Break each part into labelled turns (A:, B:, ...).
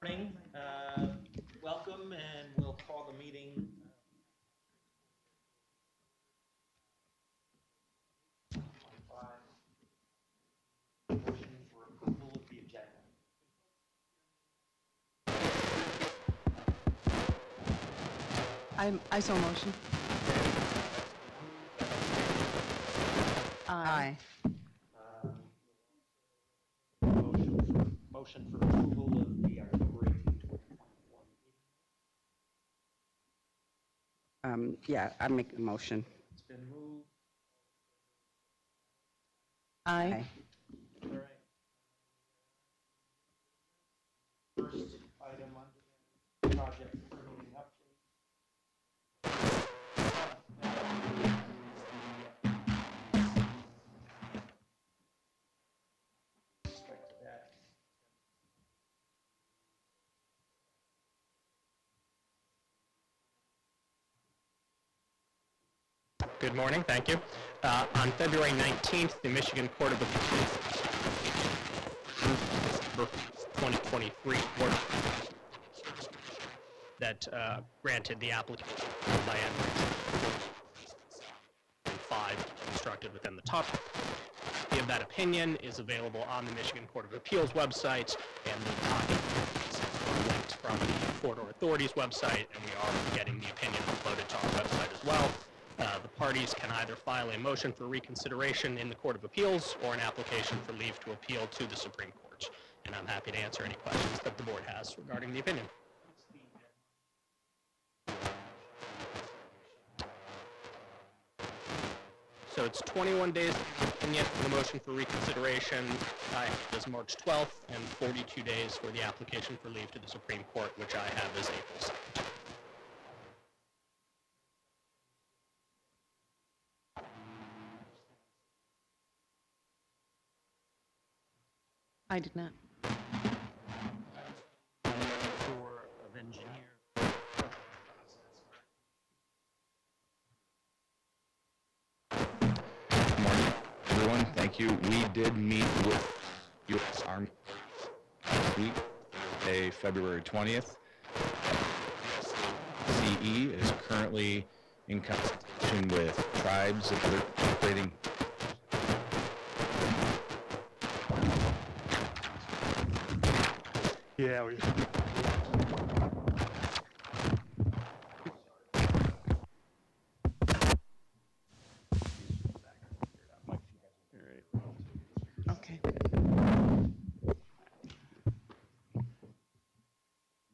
A: Morning. Welcome, and we'll call the meeting. Motion for approval of the agenda.
B: I so motion. Aye.
A: Motion for approval of the October 18, 2021 meeting.
B: Yeah, I make the motion.
A: It's been moved.
B: Aye.
A: All right. First item on the project permitting update. Respect to that.
C: Good morning, thank you. On February 19th, the Michigan Court of Appeals 2023 order that granted the application by Enbridge 5 constructed within the top. The of that opinion is available on the Michigan Court of Appeals website, and the documents are linked from the Corridor Authority's website, and we are getting the opinion uploaded to our website as well. The parties can either file a motion for reconsideration in the Court of Appeals or an application for leave to appeal to the Supreme Court. And I'm happy to answer any questions that the board has regarding the opinion. So it's 21 days opinion for the motion for reconsideration is March 12th, and 42 days for the application for leave to the Supreme Court, which I have as April 2nd.
B: I did not.
A: Tour of engineer.
D: Good morning, everyone. Thank you. We did meet with U.S. Army last week, Thursday, February 20th. CE is currently in consultation with tribes and other operating.
C: Yeah, we.
B: Okay.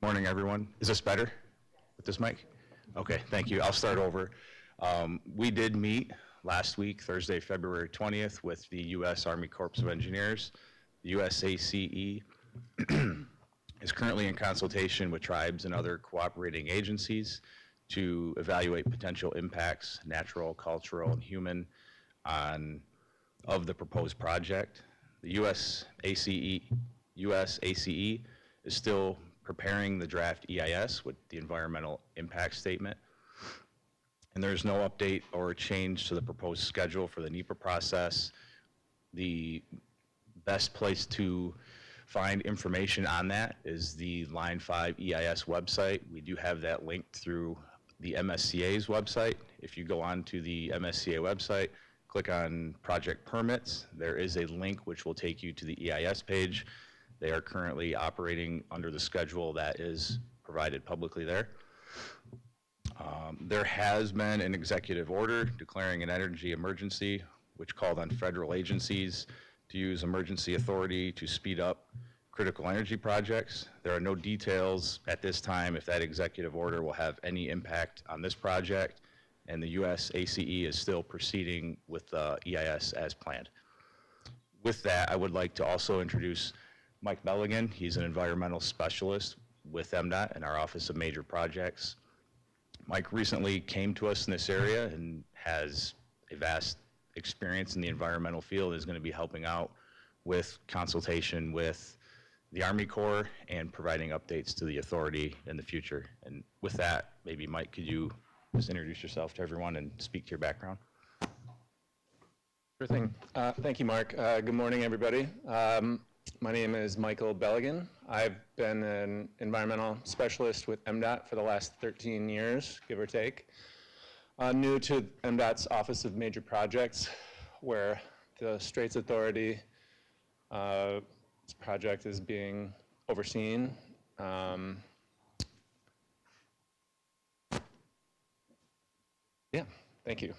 D: Morning, everyone. Is this better with this mic? Okay, thank you. I'll start over. We did meet last week, Thursday, February 20th, with the U.S. Army Corps of Engineers. The USACE is currently in consultation with tribes and other cooperating agencies to evaluate potential impacts, natural, cultural, and human, of the proposed project. The USACE is still preparing the draft EIS with the environmental impact statement. And there's no update or change to the proposed schedule for the NEPA process. The best place to find information on that is the Line 5 EIS website. We do have that linked through the MSCA's website. If you go on to the MSCA website, click on project permits, there is a link which will take you to the EIS page. They are currently operating under the schedule that is provided publicly there. There has been an executive order declaring an energy emergency, which called on federal agencies to use emergency authority to speed up critical energy projects. There are no details at this time if that executive order will have any impact on this project, and the USACE is still proceeding with the EIS as planned. With that, I would like to also introduce Mike Belligan. He's an environmental specialist with MDOT in our Office of Major Projects. Mike recently came to us in this area and has a vast experience in the environmental field, is going to be helping out with consultation with the Army Corps and providing updates to the authority in the future. And with that, maybe Mike, could you just introduce yourself to everyone and speak to your background?
E: Sure thing. Thank you, Mark. Good morning, everybody. My name is Michael Belligan. I've been an environmental specialist with MDOT for the last 13 years, give or take. New to MDOT's Office of Major Projects, where the Straits Authority this project is being overseen. Yeah, thank you.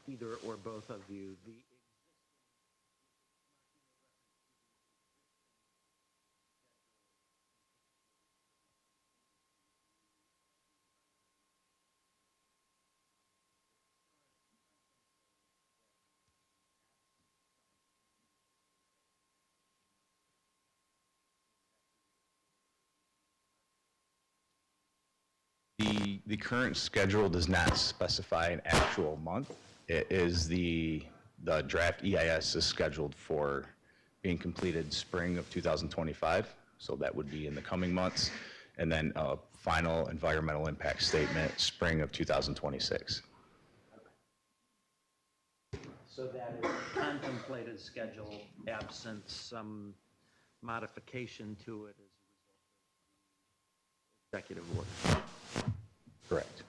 F: Either or both of you,
D: The current schedule does not specify an actual month. It is the draft EIS is scheduled for being completed spring of 2025, so that would be in the coming months, and then a final environmental impact statement spring of 2026.
F: so that is a contemplated schedule absent some modification to it as a result of the executive order.
D: Correct.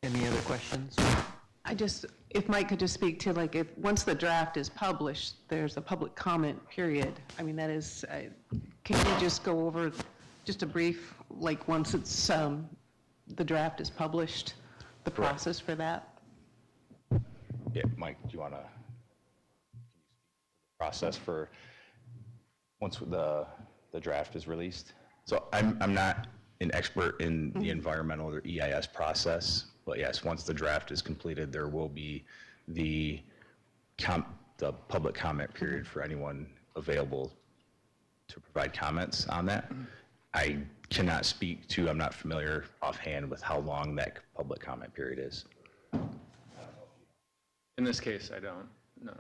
F: Any other questions?
B: If Mike could just speak to, like, if, once the draft is published, there's a public comment period. I mean, that is, can you just go over just a brief, like, once it's, the draft is published, the process for that?
D: Yeah, Mike, do you want to process for once the draft is released? So I'm not an expert in the environmental or EIS process, but yes, once the draft is completed, there will be the public comment period for anyone available to provide comments on that. I cannot speak to, I'm not familiar offhand with how long that public comment period is.
E: In this case, I don't, no.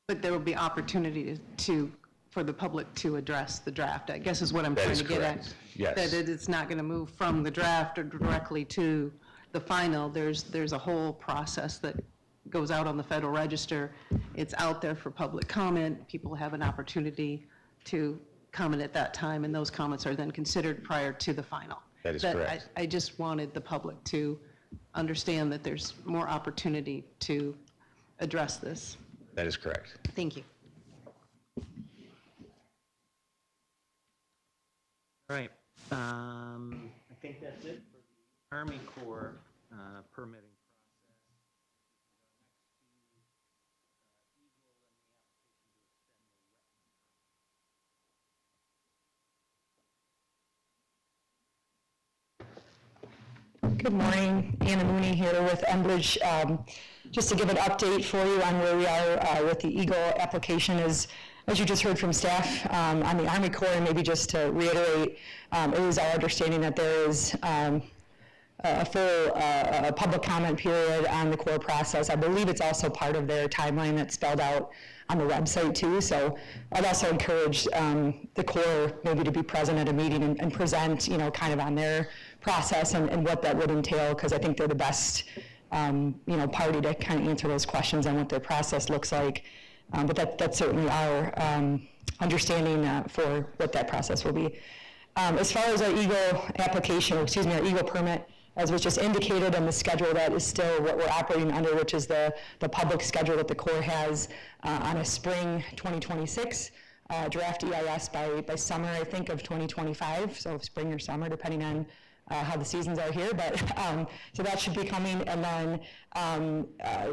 B: But there will be opportunity for the public to address the draft, I guess is what I'm
D: That
B: trying
D: is
B: to get at.
D: correct. Yes.
B: That it's not going to move from the draft or directly to the final. There's a whole process that goes out on the Federal Register. It's out there for public comment. People have an opportunity to comment at that time, and those comments are then considered prior to the final.
D: That is correct.
B: I just wanted the public to understand that there's more opportunity to address this.
D: That is correct.
B: Thank you.
F: All right. I think that's it for the Army Corps permitting process.
G: Good morning, Anna Mooney here with Enbridge. Just to give an update for you on where we are with the EGLE application is, as you just heard from staff on the Army Corps, and maybe just to reiterate, it is our understanding that there is a full public comment period on the Corps process. I believe it's also part of their timeline that's spelled out on the website too. So I'd also encourage the Corps maybe to be present at a meeting and present, kind of on their process and what that would entail, because I think they're the best, party to kind of answer those questions on what their process looks like. But that's certainly our understanding for what that process will be. As far as our EGLE application, our EGLE permit, as was just indicated on the schedule, that is still what we're operating under, which is the public schedule that the Corps has on a spring 2026 draft EIS by summer, I think, of 2025, so spring or summer, depending on how the seasons are here, but so that should be coming. And then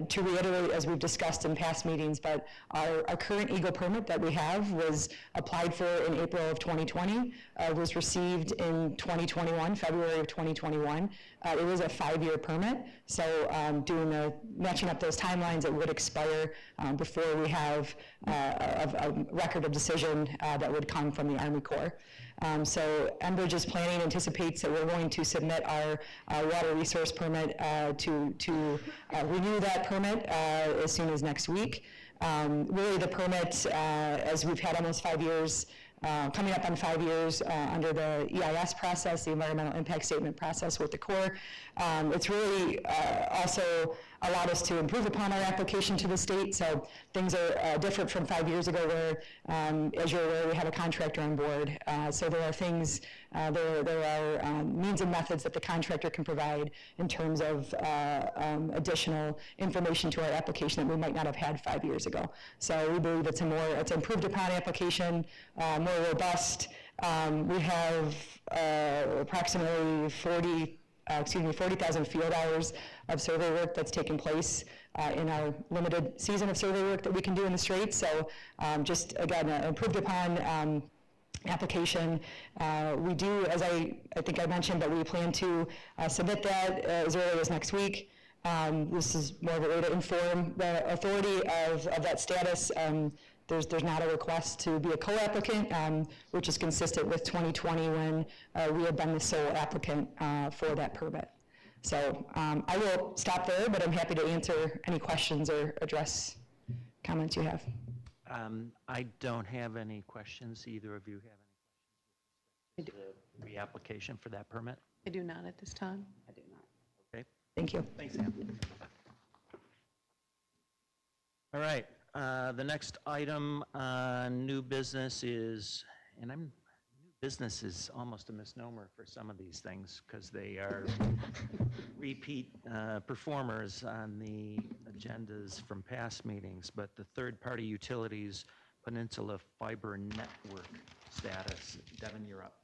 G: to reiterate, as we've discussed in past meetings, but our current EGLE permit that we have was applied for in April of 2020, was received in 2021, February of 2021. It was a 5-year permit, so matching up those timelines, it would expire before we have a record of decision that would come from the Army Corps. So Enbridge is planning, anticipates that we're going to submit our water resource permit to renew that permit as soon as next week. Really the permit, as we've had almost 5 years coming up on 5 years under the EIS process, the Environmental Impact Statement process with the Corps. It's really also allowed us to improve upon our application to the state, so things are different from 5 years ago where, as you're aware, we have a contractor on board. So there are things, there are means and methods that the contractor can provide in terms of additional information to our application that we might not have had 5 years ago. So we believe it's it's improved upon application, more robust. We have approximately 40,000 field hours of survey work that's taken place in our limited season of survey work that we can do in the Straits. So just, again, improved upon application. We do, as I think I mentioned, but we plan to submit that as early as next week. This is more of a way to inform the authority of that status. There's not a request to be a co-applicant, which is consistent with 2020 when we had been the sole applicant for that permit. So I will stop there, but I'm happy to answer any questions or address comments you have.
F: I don't have any questions. Either of you have any questions with the reapplication for that permit?
B: I do not at this time.
H: I do not.
F: Okay.
G: Thank you.
F: Thanks, Sam. All right. The next item on new business is, new business is almost a misnomer for some of these things because they are repeat performers on the agendas from past meetings, but the third-party utilities Peninsula fiber network status. Devin, you're up.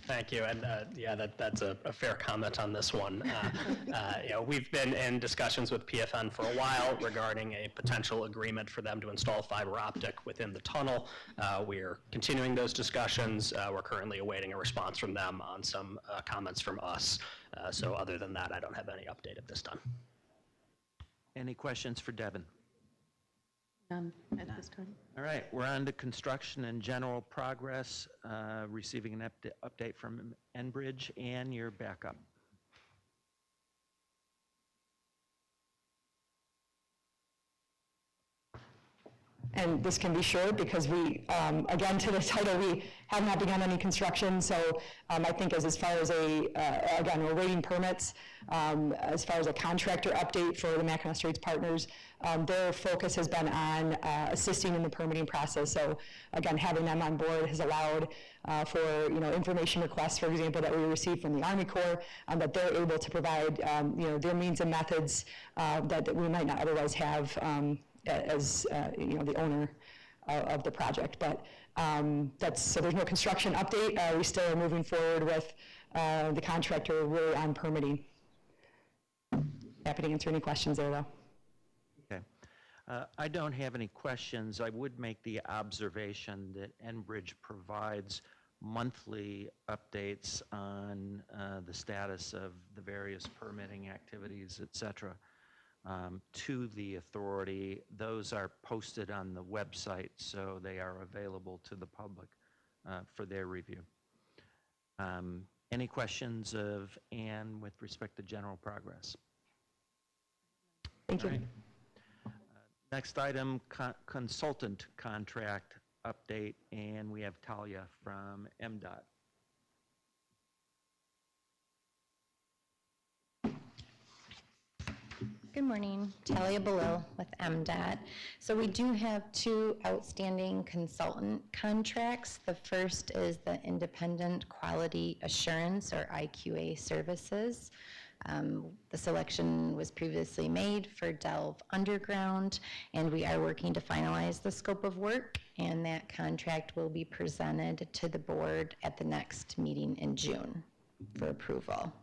C: Thank you, and yeah, that's a fair comment on this one. We've been in discussions with PFN for a while regarding a potential agreement for them to install fiber optic within the tunnel. We're continuing those discussions. We're currently awaiting a response from them on some comments from us. So other than that, I don't have any update at this time.
F: Any questions for Devin?
B: None at this time.
F: All right, we're on to construction and general progress, receiving an update from Enbridge. Ann, you're back up.
G: And this can be short because we, again, to the title, we have not begun any construction. So I think as far as again, we're waiting permits. As far as a contractor update for the Mackinac Straits partners, their focus has been on assisting in the permitting process. So again, having them on board has allowed for information requests, for example, that we received from the Army Corps, that they're able to provide their means and methods that we might not otherwise have as the owner of the project. But so there's no construction update. We still are moving forward with the contractor really on permitting. Happy to answer any questions there, though.
F: Okay. I don't have any questions. I would make the observation that Enbridge provides monthly updates on the status of the various permitting activities, et cetera, to the authority. Those are posted on the website, so they are available to the public for their review. Any questions of Ann with respect to general progress?
G: Thank you.
F: Right. Next item, consultant contract update, and we have Talia from MDOT.
I: Good morning, Talia Belill with MDOT. So we do have two outstanding consultant contracts. The first is the Independent Quality Assurance, or IQA services. The selection was previously made for Delve Underground, and we are working to finalize the scope of work, and that contract will be presented to the board at the next meeting in June for approval.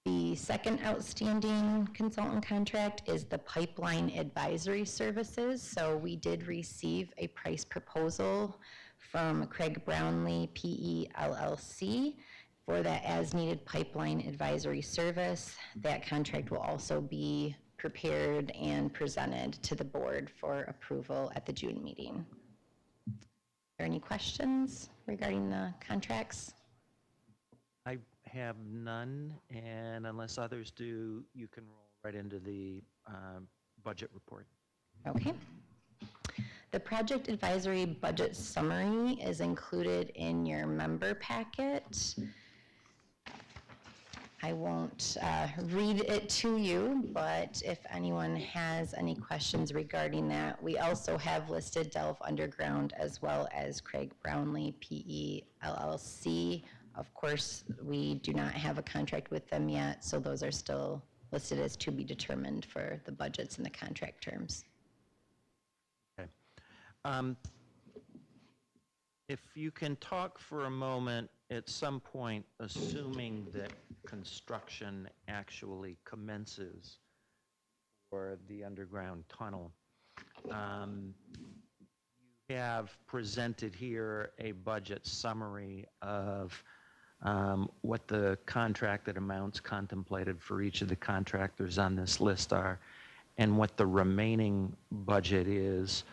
I: The second outstanding consultant contract is the Pipeline Advisory Services. So we did receive a price proposal from Craig Brownlee PE LLC for that as-needed pipeline advisory service. That contract will also be prepared and presented to the board for approval at the June meeting. Are there any questions regarding the contracts?
F: I have none, and unless others do, you can roll right into the budget report.
I: Okay. The project advisory budget summary is included in your member packet. I won't read it to you, but if anyone has any questions regarding that, we also have listed Delve Underground as well as Craig Brownlee, PE LLC. Of course, we do not have a contract with them yet, so those are still listed as to be determined for the budgets and the contract terms.
F: Okay. If you can talk for a moment at some point, assuming that construction actually commences for the underground tunnel. You have presented here a budget summary of what the contracted amounts contemplated for each of the contractors on this list are, and what the remaining budget is.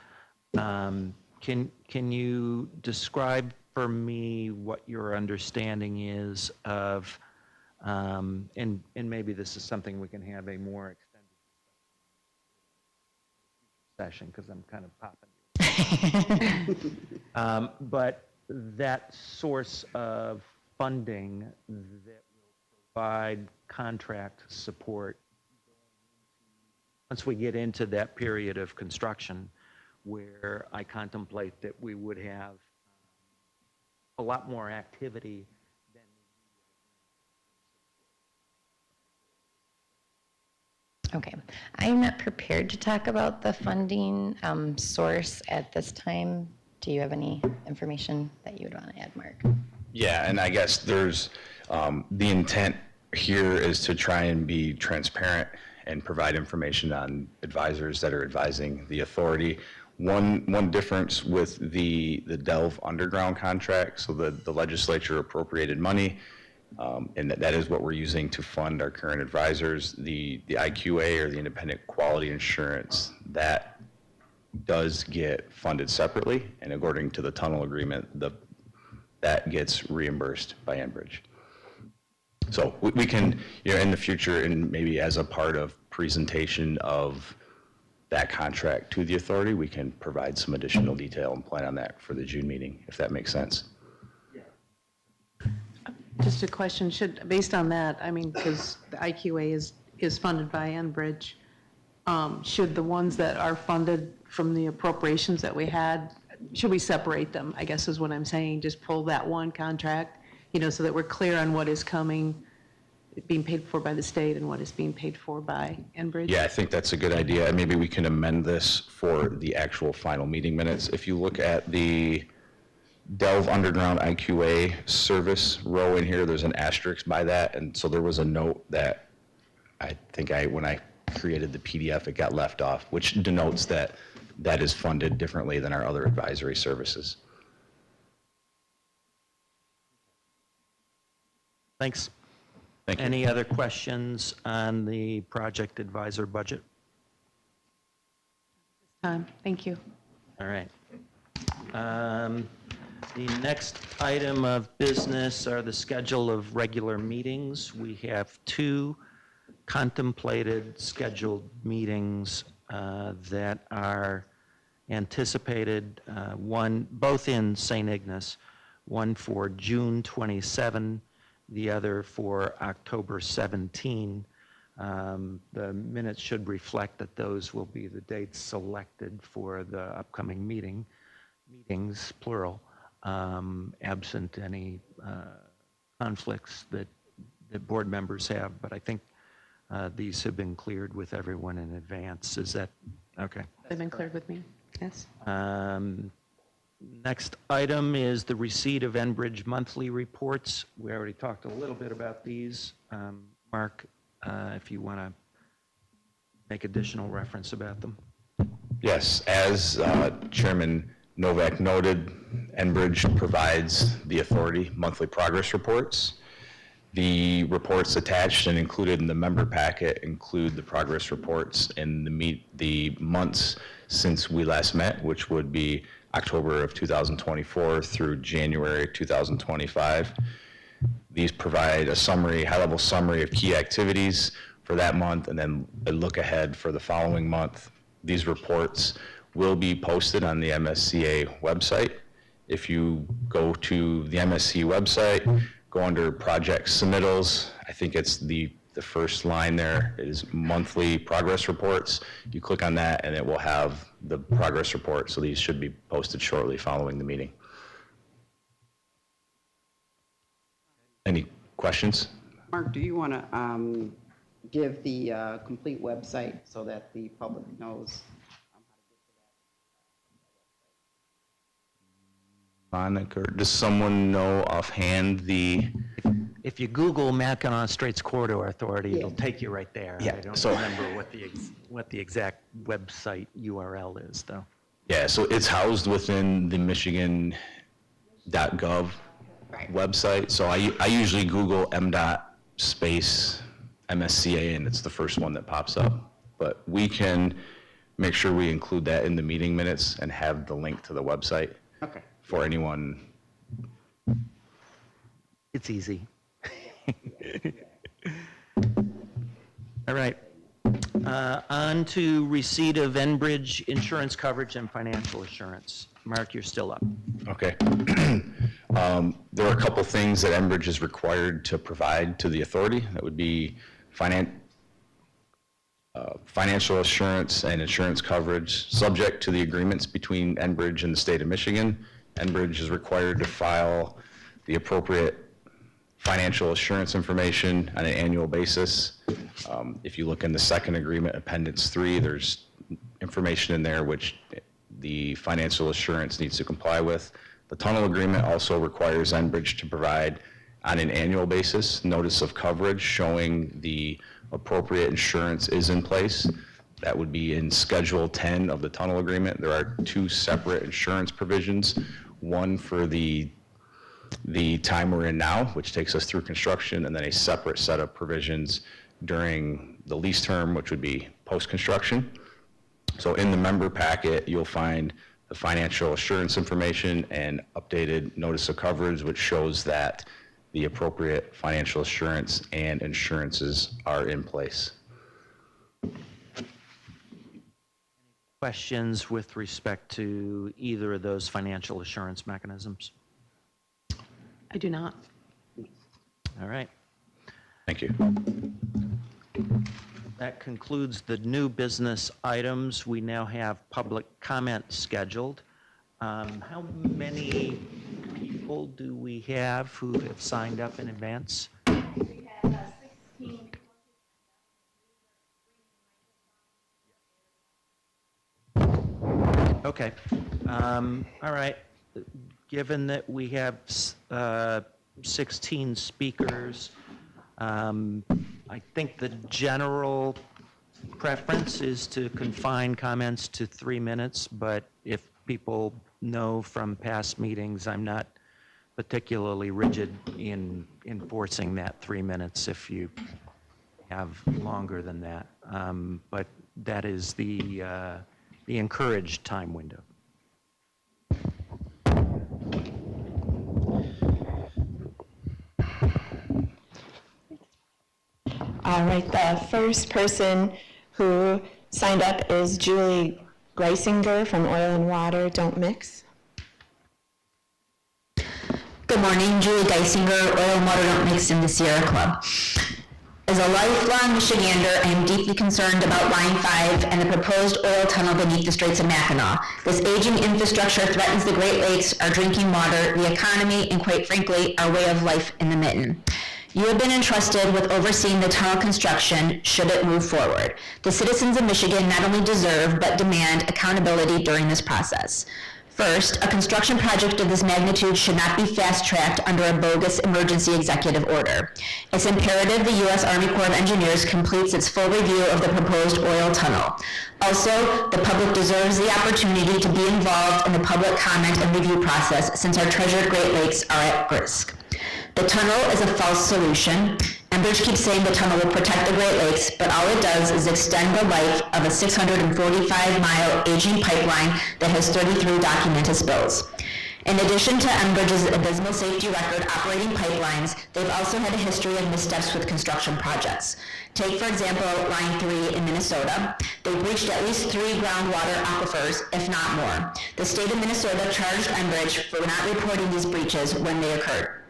F: Can you describe for me what your understanding is of, and maybe this is something we can have a more extended session, because I'm kind of popping. But that source of funding that will provide contract support once we get into that period of construction, where I contemplate that we would have a lot more activity than
I: Okay, I'm not prepared to talk about the funding source at this time. Do you have any information that you would want to add, Mark?
D: Yeah, and I guess there's, the intent here is to try and be transparent and provide information on advisors that are advising the authority. One difference with the Delve Underground contract, so the legislature appropriated money, and that is what we're using to fund our current advisors. The IQA, or the Independent Quality Assurance, that does get funded separately, and according to the tunnel agreement, that gets reimbursed by Enbridge. So we can, in the future, and maybe as a part of presentation of that contract to the authority, we can provide some additional detail and plan on that for the June meeting, if that makes sense.
B: Just a question, based on that, I mean, because the IQA is funded by Enbridge, should the ones that are funded from the appropriations that we had, should we separate them, I guess is what I'm saying, just pull that one contract, so that we're clear on what is coming, being paid for by the state, and what is being paid for by Enbridge?
D: Yeah, I think that's a good idea. Maybe we can amend this for the actual final meeting minutes. If you look at the Delve Underground IQA service row in here, there's an asterisk by that, and so there was a note that I think when I created the PDF, it got left off, which denotes that that is funded differently than our other advisory services.
F: Thanks.
D: Thank you.
F: Any other questions on the project advisor budget?
B: Thank you.
F: All right. The next item of business are the schedule of regular meetings. We have two contemplated scheduled meetings that are anticipated, both in St. Ignace, one for June 27, the other for October 17. The minutes should reflect that those will be the dates selected for the upcoming meetings, plural, absent any conflicts that board members have. But I think these have been cleared with everyone in advance. Is that okay?
B: They've been cleared with me, yes.
F: Next item is the receipt of Enbridge monthly reports. We already talked a little bit about these. Mark, if you want to make additional reference about them.
D: Yes, as Chairman Novak noted, Enbridge provides the authority monthly progress reports. The reports attached and included in the member packet include the progress reports in the months since we last met, which would be October of 2024 through January 2025. These provide a summary, high-level summary of key activities for that month, and then a look ahead for the following month. These reports will be posted on the MSCA website. If you go to the MSC website, go under project submittals, I think it's the first line there is monthly progress reports. You click on that and it will have the progress report. So these should be posted shortly following the meeting. Any questions?
H: Mark, do you want to give the complete website so that the public knows how to get to that?
D: Monica, does someone know offhand the?
F: If you Google Mackinac Straits Corridor Authority, it'll
H: Yeah.
F: take you right there.
D: Yeah,
F: I don't
D: so-
F: remember what the exact website URL is, though.
D: Yeah, so it's housed within the Michigan.gov website. So I usually Google MDOT space MSCA and it's the first one that pops up. But we can make sure we include that in the meeting minutes and have the link to the website
H: Okay.
D: for anyone.
F: It's easy. All right. On to receipt of Enbridge insurance coverage and financial assurance. Mark, you're still up.
D: Okay. There are a couple things that Enbridge is required to provide to the authority. That would be financial assurance and insurance coverage subject to the agreements between Enbridge and the state of Michigan. Enbridge is required to file the appropriate financial assurance information on an annual basis. If you look in the second agreement, Appendix 3, there's information in there which the financial assurance needs to comply with. The tunnel agreement also requires Enbridge to provide on an annual basis notice of coverage showing the appropriate insurance is in place. That would be in Schedule 10 of the tunnel agreement. There are two separate insurance provisions, one for the time we're in now, which takes us through construction, and then a separate set of provisions during the lease term, which would be post-construction. So in the member packet, you'll find the financial assurance information and updated notice of coverage, which shows that the appropriate financial assurance and insurances are in place.
F: Questions with respect to either of those financial assurance mechanisms?
B: I do not.
F: All right.
D: Thank you.
F: That concludes the new business items. We now have public comment scheduled. How many people do we have who have signed up in advance? Okay. All right. Given that we have 16 speakers, I think the general preference is to confine comments to 3 minutes, but if people know from past meetings, I'm not particularly rigid in enforcing that 3 minutes if you have longer than that. But that is the encouraged time window.
G: All right, the first person who signed up is Julie Greisinger from Oil and Water Don't Mix.
J: Good morning, Julie Geisinger, Oil and Water Don't Mix in the Sierra Club. As a lifelong Michigander, I am deeply concerned about Line 5 and the proposed oil tunnel beneath the Straits of Mackinac. This aging infrastructure threatens the Great Lakes, our drinking water, the economy, and quite frankly, our way of life in the Mitten. You have been entrusted with overseeing the tunnel construction should it move forward. The citizens of Michigan not only deserve but demand accountability during this process. First, a construction project of this magnitude should not be fast-tracked under a bogus emergency executive order. It's imperative the U.S. Army Corps of Engineers completes its full review of the proposed oil tunnel. Also, the public deserves the opportunity to be involved in the public comment and review process since our treasured Great Lakes are at risk. The tunnel is a false solution. Enbridge keeps saying the tunnel will protect the Great Lakes, but all it does is extend the life of a 645-mile aging pipeline that has 33 documented spills. In addition to Enbridge's abysmal safety record operating pipelines, they've also had a history of missteps with construction projects. Take, for example, Line 3 in Minnesota. They breached at least 3 groundwater aquifers, if not more. The state of Minnesota charged Enbridge for not reporting these breaches when they occurred.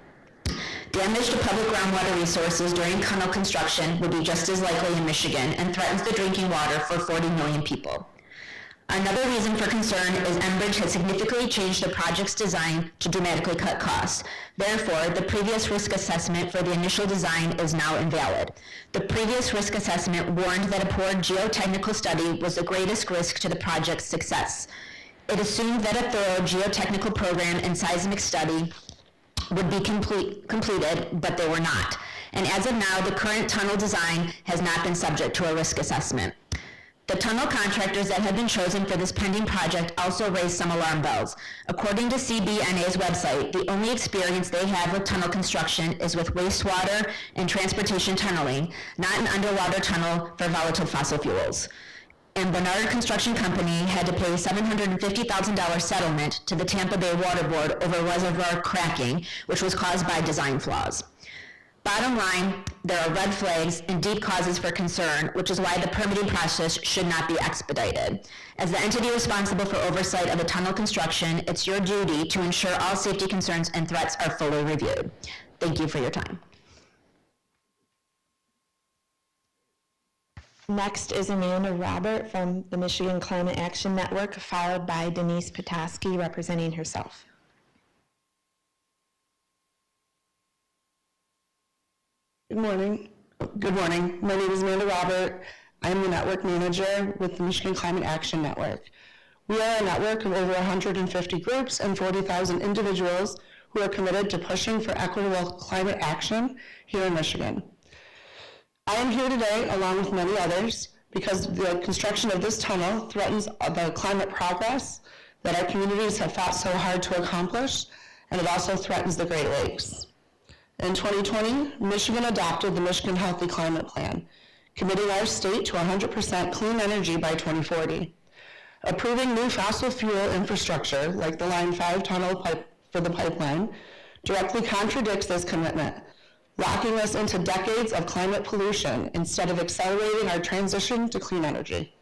J: Damage to public groundwater resources during tunnel construction would be just as likely in Michigan and threatens the drinking water for 40 million people. Another reason for concern is Enbridge has significantly changed the project's design to dramatically cut costs. Therefore, the previous risk assessment for the initial design is now invalid. The previous risk assessment warned that a poor geotechnical study was the greatest risk to the project's success. It assumed that a thorough geotechnical program and seismic study would be completed, but they were not. And as of now, the current tunnel design has not been subject to a risk assessment. The tunnel contractors that have been chosen for this pending project also raised some alarm bells. According to CBNA's website, the only experience they have with tunnel construction is with wastewater and transportation tunneling, not an underwater tunnel for volatile fossil fuels. And Bernard Construction Company had to pay $750,000 settlement to the Tampa Bay Water Board over reservoir cracking, which was caused by design flaws. Bottom line, there are red flags and deep causes for concern, which is why the permitting process should not be expedited. As the entity responsible for oversight of the tunnel construction, it's your duty to ensure all safety concerns and threats are fully reviewed. Thank you for your time.
K: Next is Amanda Robert from the Michigan Climate Action Network, followed by Denise Petoskey representing herself.
L: Good morning. Good morning. My name is Amanda Robert. I am the network manager with the Michigan Climate Action Network. We are a network of over 150 groups and 40,000 individuals who are committed to pushing for equitable climate action here in Michigan. I am here today, along with many others, because the construction of this tunnel threatens the climate progress that our communities have fought so hard to accomplish, and it also threatens the Great Lakes. In 2020, Michigan adopted the Michigan Healthy Climate Plan, committing our state to 100% clean energy by 2040. Approving new fossil fuel infrastructure, like the Line 5 tunnel pipe for the pipeline, directly contradicts this commitment, locking us into decades of climate pollution instead of accelerating our transition to clean energy.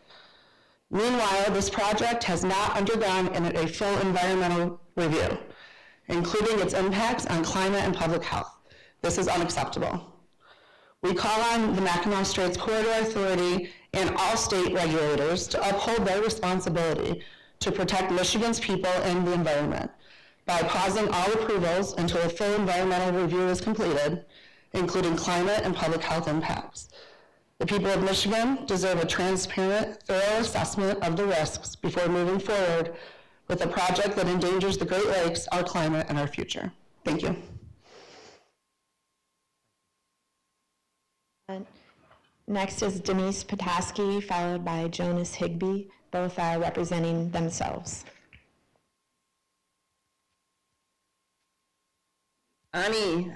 L: Meanwhile, this project has not undergone a full environmental review, including its impacts on climate and public health. This is unacceptable. We call on the Mackinac Straits Corridor Authority and all state regulators to uphold their responsibility to protect Michigan's people and the environment by pausing all approvals until a full environmental review is completed, including climate and public health impacts. The people of Michigan deserve a transparent, thorough assessment of the risks before moving forward with a project that endangers the Great Lakes, our climate, and our future. Thank you.
K: Next is Denise Petoskey, followed by Jonas Higbee. Both are representing themselves.
L: Ani,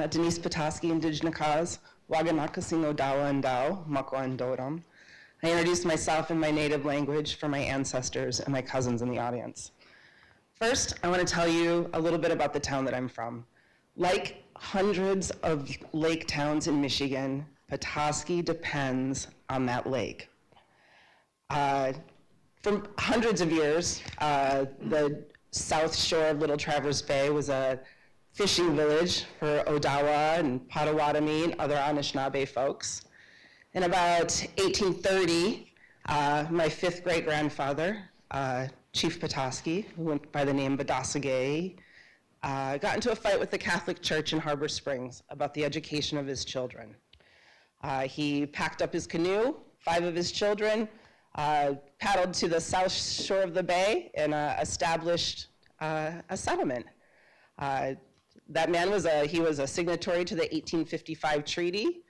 L: Denise Petoskey, Indigenous cause, Waganakasingo Dawa and Dao, Makwa and Doram. I introduced myself in my native language for my ancestors and my cousins in the audience. First, I want to tell you a little bit about the town that I'm from. Like hundreds of lake towns in Michigan, Petoskey depends on that lake. For hundreds of years, the south shore of Little Traverse Bay was a fishing village for Odawa and Potawatomi and other Anishinaabe folks. In about 1830, my fifth great-grandfather, Chief Petoskey, who went by the name Badasagay, got into a fight with the Catholic Church in Harbor Springs about the education of his children. He packed up his canoe, 5 of his children, paddled to the south shore of the bay and established a settlement. That man was a signatory to the 1855 treaty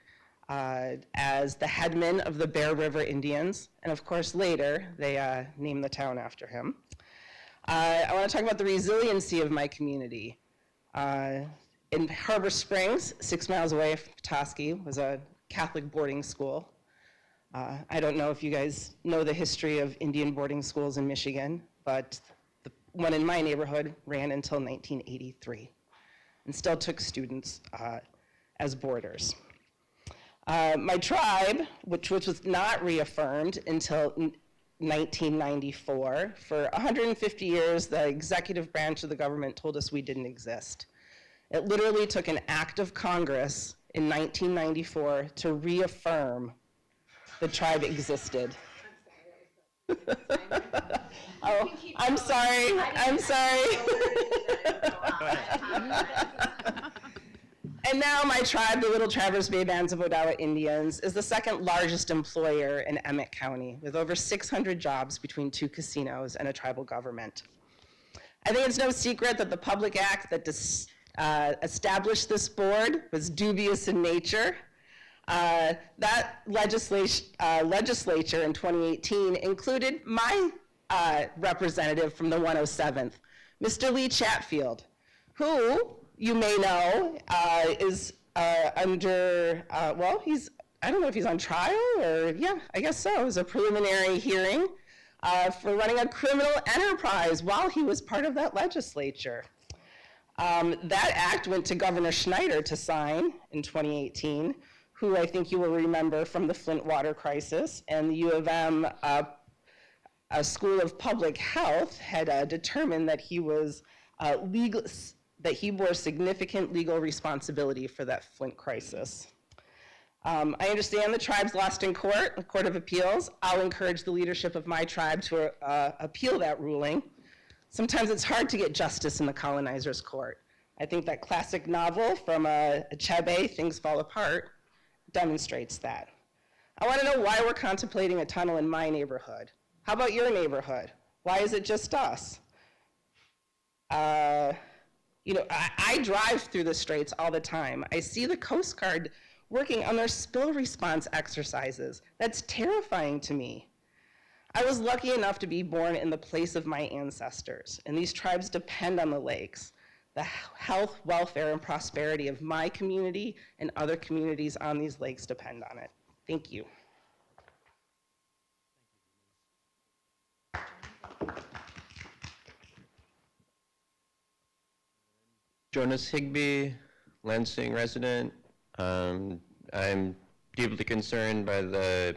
L: as the headman of the Bear River Indians, and of course later they named the town after him. I want to talk about the resiliency of my community. In Harbor Springs, 6 miles away from Petoskey, was a Catholic boarding school. I don't know if you guys know the history of Indian boarding schools in Michigan, but the one in my neighborhood ran until 1983 and still took students as boarders.
M: My tribe, which was not reaffirmed until 1994, for 150 years, the executive branch of the government told us we didn't exist. It literally took an act of Congress in 1994 to reaffirm the tribe existed. Oh, I'm sorry. I'm sorry. And now my tribe, the Little Traverse Bay Bands of Odawa Indians, is the second largest employer in Emmett County, with over 600 jobs between 2 casinos and a tribal government. I think it's no secret that the public act that established this board was dubious in nature. That legislature in 2018 included my representative from the 107th, Mr. Lee Chatfield, who you may know is under, well, I don't know if he's on trial or, yeah, I guess so. It was a preliminary hearing for running a criminal enterprise while he was part of that legislature. That act went to Governor Schneider to sign in 2018, who I think you will remember from the Flint water crisis, and the U of M School of Public Health had determined that he was that he bore significant legal responsibility for that Flint crisis. I understand the tribe's lost in court, the Court of Appeals. I'll encourage the leadership of my tribe to appeal that ruling. Sometimes it's hard to get justice in the colonizer's court. I think that classic novel from Achebe, Things Fall Apart, demonstrates that. I want to know why we're contemplating a tunnel in my neighborhood. How about your neighborhood? Why is it just us? You know, I drive through the Straits all the time. I see the Coast Guard working on their spill response exercises. That's terrifying to me. I was lucky enough to be born in the place of my ancestors, and these tribes depend on the lakes. The health, welfare, and prosperity of my community and other communities on these lakes depend on it. Thank you.
N: Jonas Higbee, Lansing resident. I'm deeply concerned by the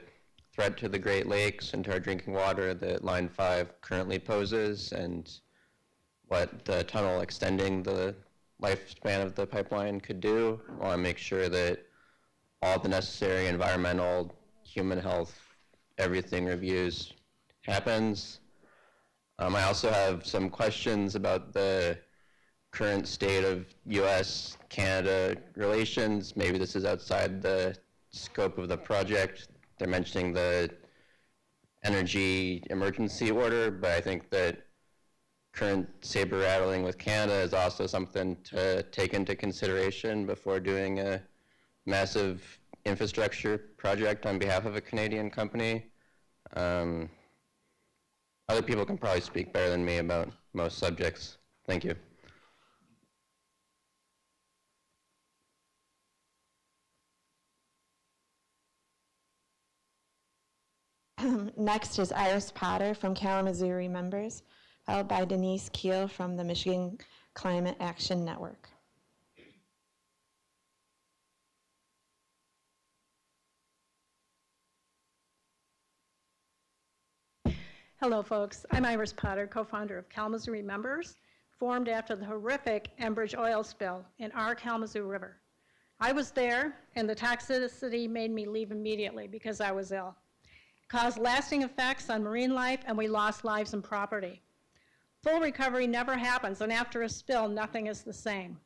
N: threat to the Great Lakes and to our drinking water that Line 5 currently poses, and what the tunnel extending the lifespan of the pipeline could do. I want to make sure that all the necessary environmental, human health, everything reviews happens. I also have some questions about the current state of U.S.-Canada relations. Maybe this is outside the scope of the project. They're mentioning the energy emergency order, but I think that current saber rattling with Canada is also something to take into consideration before doing a massive infrastructure project on behalf of a Canadian company. Other people can probably speak better than me about most subjects. Thank you.
K: Next is Iris Potter from Kalamazoo Remembers, followed by Denise Keel from the Michigan Climate Action Network.
O: Hello, folks. I'm Iris Potter, co-founder of Kalamazoo Remembers, formed after the horrific Enbridge oil spill in our Kalamazoo River. I was there, and the toxicity made me leave immediately because I was ill. It caused lasting effects on marine life, and we lost lives and property. Full recovery never happens, and after a spill, nothing is the same.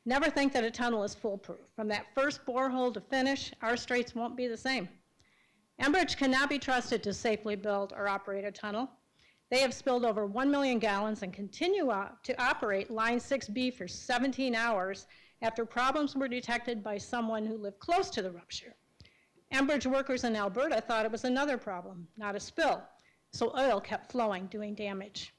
O: Never think that a tunnel is foolproof. From that first borehole to finish, our straits won't be the same. Enbridge cannot be trusted to safely build or operate a tunnel. They have spilled over 1 million gallons and continue to operate Line 6B for 17 hours after problems were detected by someone who lived close to the rupture. Enbridge workers in Alberta thought it was another problem, not a spill, so oil kept flowing, doing damage.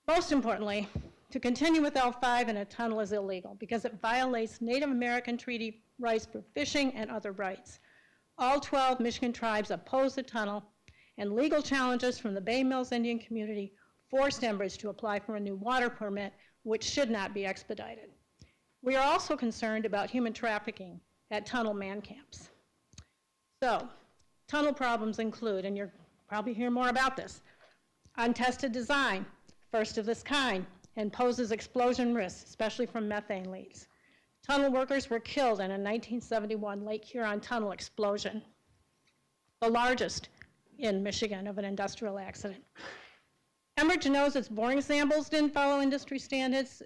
O: Most importantly, to continue with L5 in a tunnel is illegal because it violates Native American treaty rights for fishing and other rights. All 12 Michigan tribes opposed the tunnel, and legal challenges from the Bay Mills Indian community forced Enbridge to apply for a new water permit, which should not be expedited. We are also concerned about human trafficking, at tunnel man camps. So, tunnel problems include, and you'll probably hear more about this, untested design, first of this kind, and poses explosion risks, especially from methane leaks. Tunnel workers were killed in a 1971 Lake Huron tunnel explosion, the largest in Michigan of an industrial accident. Enbridge knows its boring samples didn't follow industry standards,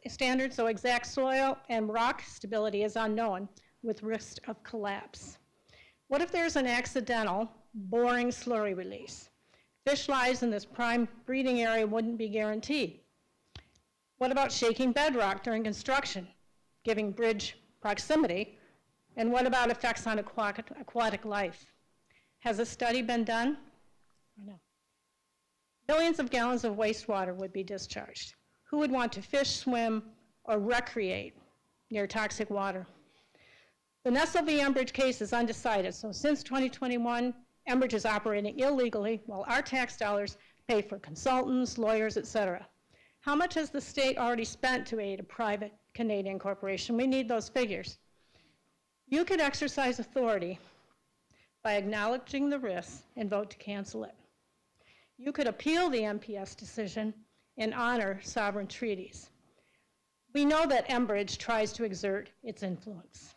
O: so exact soil and rock stability is unknown, with risk of collapse. What if there's an accidental boring slurry release? Fish lives in this prime breeding area wouldn't be guaranteed. What about shaking bedrock during construction, giving bridge proximity? And what about effects on aquatic life? Has a study been done? Or no? Millions of gallons of wastewater would be discharged. Who would want to fish, swim, or recreate near toxic water? The Nestle v. Enbridge case is undecided, so since 2021, Enbridge is operating illegally while our tax dollars pay for consultants, lawyers, etc. How much has the state already spent to aid a private Canadian corporation? We need those figures. You could exercise authority by acknowledging the risks and vote to cancel it. You could appeal the MPS decision and honor sovereign treaties. We know that Enbridge tries to exert its influence.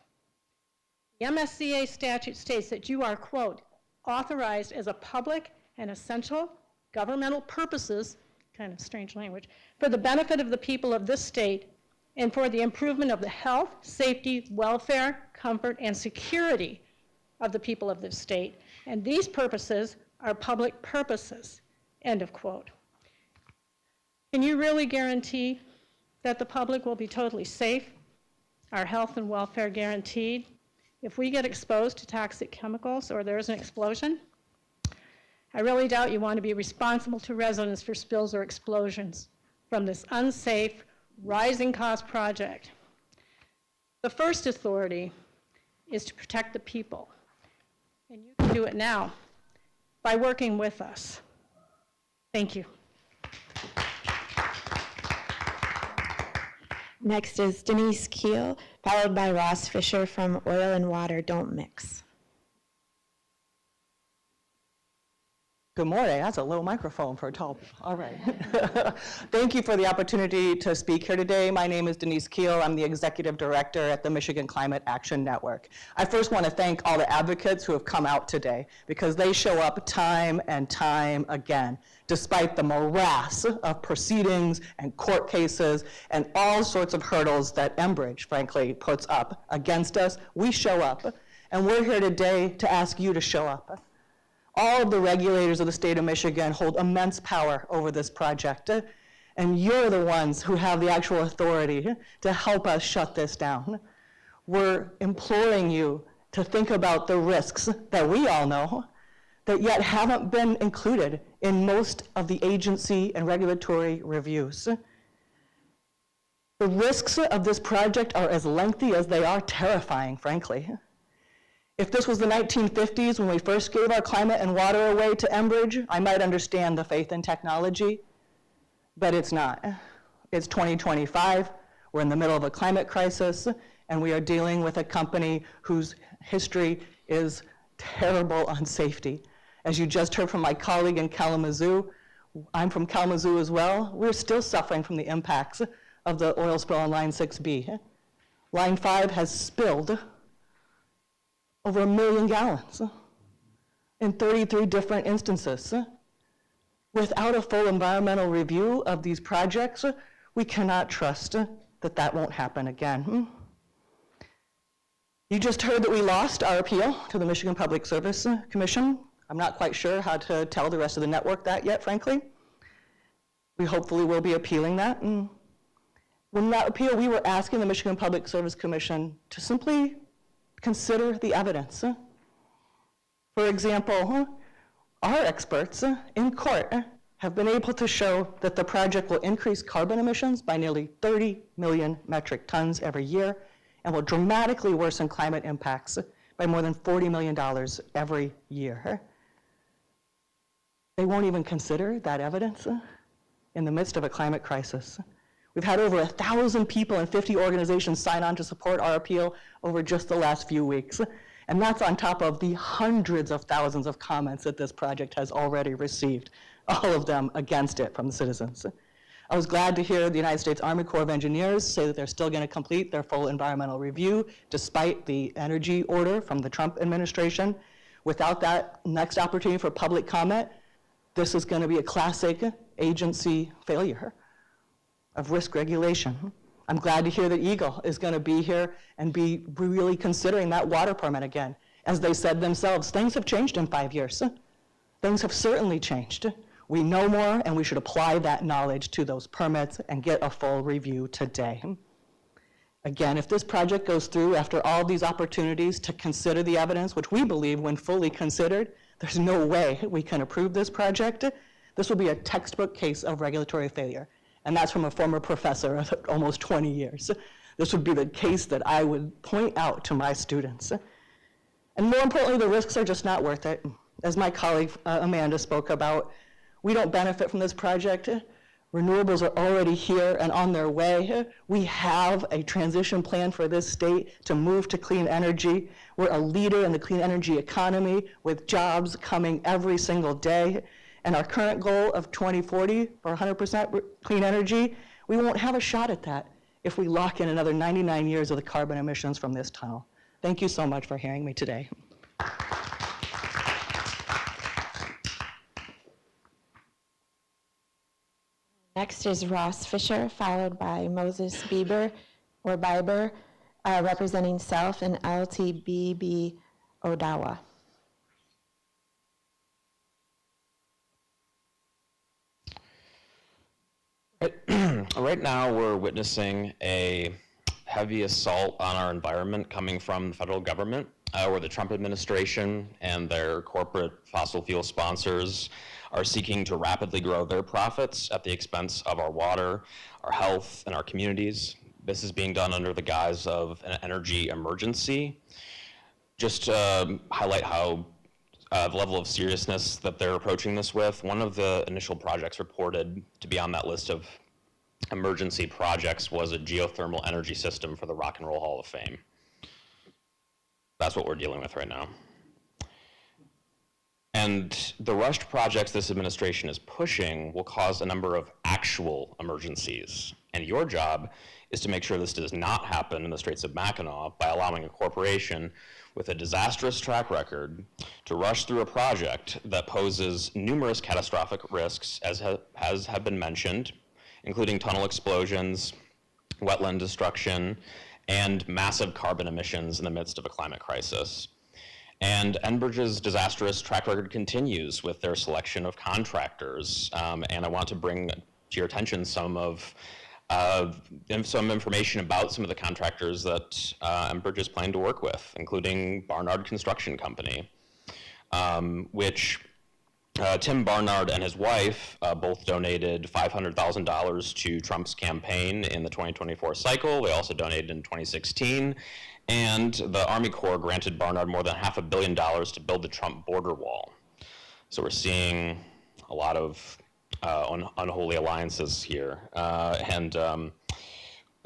O: The MSCA statute states that you are, quote, authorized as a public and essential governmental purposes, kind of strange language, for the benefit of the people of this state and for the improvement of the health, safety, welfare, comfort, and security of the people of this state. And these purposes are public purposes, end of quote. Can you really guarantee that the public will be totally safe, our health and welfare guaranteed, if we get exposed to toxic chemicals or there's an explosion? I really doubt you want to be responsible to residents for spills or explosions from this unsafe, rising cost project. The first authority is to protect the people. And you can do it now by working with us. Thank you.
K: Next is Denise Keel, followed by Ross Fisher from Oil and Water Don't Mix.
P: Good morning. That's a low microphone for a tall. All right. Thank you for the opportunity to speak here today. My name is Denise Keel. I'm the Executive Director at the Michigan Climate Action Network. I first want to thank all the advocates who have come out today because they show up time and time again, despite the morass of proceedings and court cases and all sorts of hurdles that Enbridge, frankly, puts up against us. We show up, and we're here today to ask you to show up. All of the regulators of the state of Michigan hold immense power over this project, and you're the ones who have the actual authority to help us shut this down. We're imploring you to think about the risks that we all know that yet haven't been included in most of the agency and regulatory reviews. The risks of this project are as lengthy as they are terrifying, frankly. If this was the 1950s when we first gave our climate and water away to Enbridge, I might understand the faith in technology, but it's not. It's 2025, we're in the middle of a climate crisis, and we are dealing with a company whose history is terrible on safety. As you just heard from my colleague in Kalamazoo, I'm from Kalamazoo as well, we're still suffering from the impacts of the oil spill on Line 6B. Line 5 has spilled over 1 million gallons in 33 different instances. Without a full environmental review of these projects, we cannot trust that that won't happen again. You just heard that we lost our appeal to the Michigan Public Service Commission. I'm not quite sure how to tell the rest of the network that yet, frankly. We hopefully will be appealing that. And when that appeal, we were asking the Michigan Public Service Commission to simply consider the evidence. For example, our experts in court have been able to show that the project will increase carbon emissions by nearly 30 million metric tons every year and will dramatically worsen climate impacts by more than $40 million every year. They won't even consider that evidence in the midst of a climate crisis. We've had over 1,000 people and 50 organizations sign on to support our appeal over just the last few weeks. And that's on top of the hundreds of thousands of comments that this project has already received, all of them against it from the citizens. I was glad to hear the United States Army Corps of Engineers say that they're still going to complete their full environmental review despite the energy order from the Trump administration. Without that next opportunity for public comment, this is going to be a classic agency failure of risk regulation. I'm glad to hear that EGLE is going to be here and be really considering that water permit again. As they said themselves, things have changed in 5 years. Things have certainly changed. We know more, and we should apply that knowledge to those permits and get a full review today. Again, if this project goes through after all these opportunities to consider the evidence, which we believe when fully considered, there's no way we can approve this project, this will be a textbook case of regulatory failure. And that's from a former professor of almost 20 years. This would be the case that I would point out to my students. And more importantly, the risks are just not worth it. As my colleague Amanda spoke about, we don't benefit from this project. Renewables are already here and on their way. We have a transition plan for this state to move to clean energy. We're a leader in the clean energy economy with jobs coming every single day. And our current goal of 2040 for 100% clean energy, we won't have a shot at that if we lock in another 99 years of the carbon emissions from this tunnel. Thank you so much for hearing me today.
K: Next is Ross Fisher, followed by Moses Bieber, representing Self, and LTBB Odawa.
Q: Right now, we're witnessing a heavy assault on our environment coming from the federal government, where the Trump administration and their corporate fossil fuel sponsors are seeking to rapidly grow their profits at the expense of our water, our health, and our communities. This is being done under the guise of an energy emergency. Just to highlight how the level of seriousness that they're approaching this with, one of the initial projects reported to be on that list of emergency projects was a geothermal energy system for the Rock and Roll Hall of Fame. That's what we're dealing with right now. And the rushed projects this administration is pushing will cause a number of actual emergencies. And your job is to make sure this does not happen in the Straits of Mackinac by allowing a corporation with a disastrous track record to rush through a project that poses numerous catastrophic risks, as have been mentioned, including tunnel explosions, wetland destruction, and massive carbon emissions in the midst of a climate crisis. And Enbridge's disastrous track record continues with their selection of contractors. And I want to bring to your attention some information about some of the contractors that Enbridge is planning to work with, including Barnard Construction Company, which Tim Barnard and his wife both donated $500,000 to Trump's campaign in the 2024 cycle. They also donated in 2016. And the Army Corps granted Barnard more than $500 million to build the Trump border wall. So we're seeing a lot of unholy alliances here.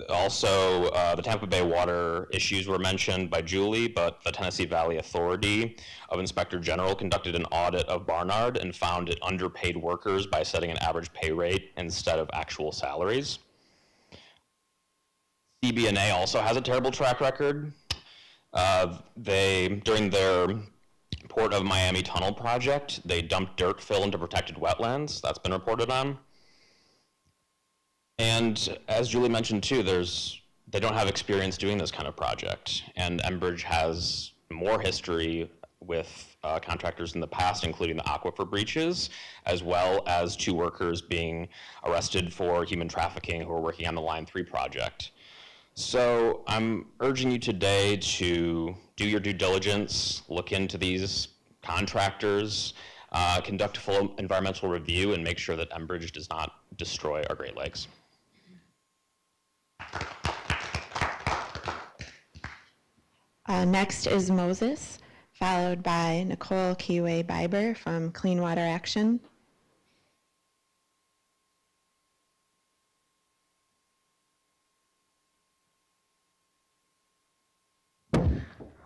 Q: Also, the Tampa Bay water issues were mentioned by Julie, but the Tennessee Valley Authority of Inspector General conducted an audit of Barnard and found it underpaid workers by setting an average pay rate instead of actual salaries. CB&A also has a terrible track record. During their Port of Miami tunnel project, they dumped dirt fill into protected wetlands. That's been reported on. And as Julie mentioned too, they don't have experience doing this kind of project. And Enbridge has more history with contractors in the past, including the aquifer breaches, as well as 2 workers being arrested for human trafficking who are working on the Line 3 project. So I'm urging you today to do your due diligence, look into these contractors, conduct a full environmental review, and make sure that Enbridge does not destroy our Great Lakes.
K: Next is Moses, followed by Nicole Kiwe-Biber from Clean Water Action.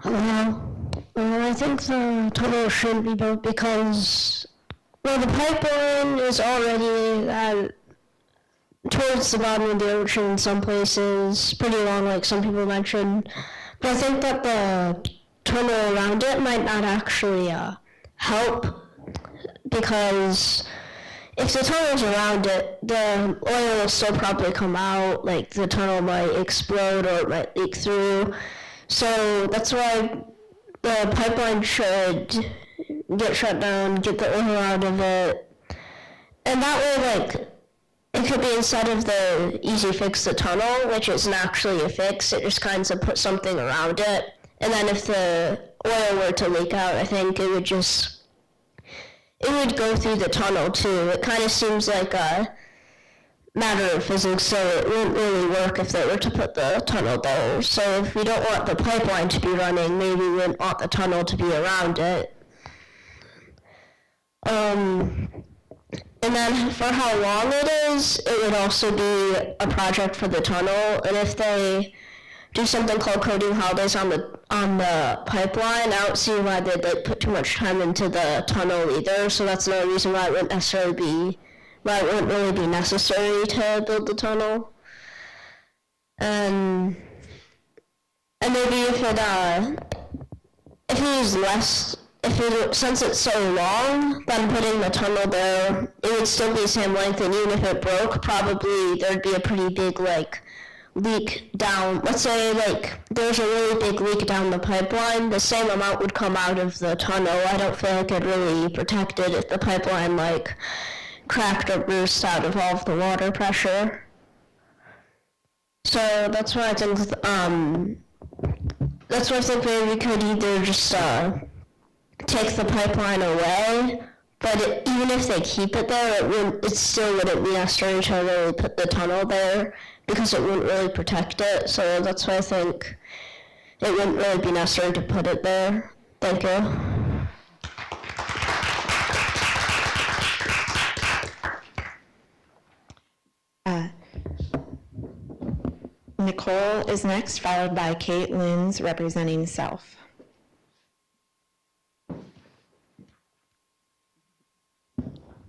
R: I think the tunnel should be built because, well, the pipeline is already towards the bottom of the ocean in some places, pretty long, like some people mentioned. But I think that the tunnel around it might not actually help, because if the tunnel's around it, the oil will still probably come out, like the tunnel might explode or it might leak through. So that's why the pipeline should get shut down, get the oil out of it. And that way, like, it could be instead of the easy fix the tunnel, which isn't actually a fix, it just kind of put something around it. And then if the oil were to leak out, I think it would go through the tunnel too. It kind of seems like a matter of physics, so it wouldn't really work if they were to put the tunnel there. So if we don't want the pipeline to be running, maybe we wouldn't want the tunnel to be around it. And then for how long it is, it would also be a project for the tunnel. And if they do something called coding holidays on the pipeline, I don't see why they'd like put too much time into the tunnel either. So that's another reason why it wouldn't really be necessary to build the tunnel. And maybe since it's so long, then putting the tunnel there, it would still be the same length, and even if it broke, probably there'd be a pretty big leak down. Let's say there's a really big leak down the pipeline, the same amount would come out of the tunnel. I don't feel like it'd really protect it if the pipeline cracked or burst out of all of the water pressure. So that's why I think maybe we could either just take the pipeline away, but even if they keep it there, it still wouldn't be necessary to really put the tunnel there, because it wouldn't really protect it. So that's why I think it wouldn't really be necessary to put it there. Thank you.
K: Nicole is next, followed by Kate Lins, representing South.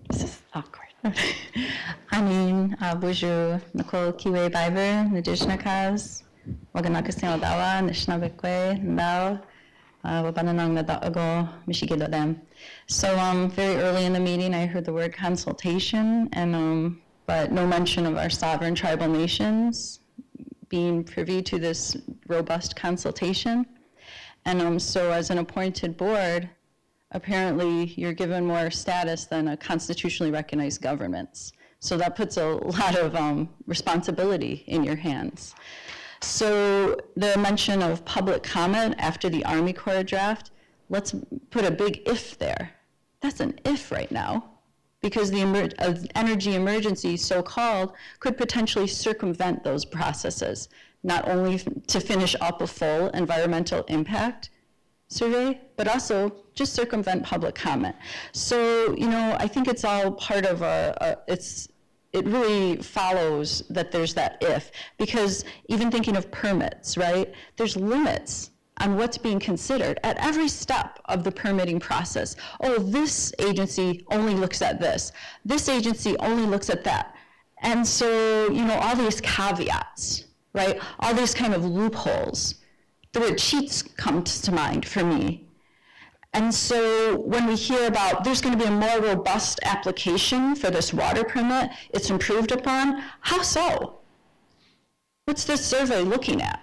S: This is awkward. Anin, bonjour, Nicole Kiwe Biber, Nadishnakaz, Waganakasino Dawa, Nishnabekwe, Ndao, Wabananang Nadago, Michigidodem. So very early in the meeting, I heard the word consultation, and but no mention of our sovereign tribal nations being privy to this robust consultation. And so as an appointed board, apparently you're given more status than a constitutionally recognized governments. So that puts a lot of responsibility in your hands. So the mention of public comment after the Army Corps draft, let's put a big if there. That's an if right now, because the energy emergency, so-called, could potentially circumvent those processes, not only to finish up a full environmental impact survey, but also just circumvent public comment. So, I think it's all part of it really follows that there's that if, because even thinking of permits, right? There's limits on what's being considered at every step of the permitting process. Oh, this agency only looks at this. This agency only looks at that. And so, all these caveats, right? All these kind of loopholes. The word cheats comes to mind for me. And so when we hear about there's going to be a more robust application for this water permit, it's improved upon, how so? What's this survey looking at?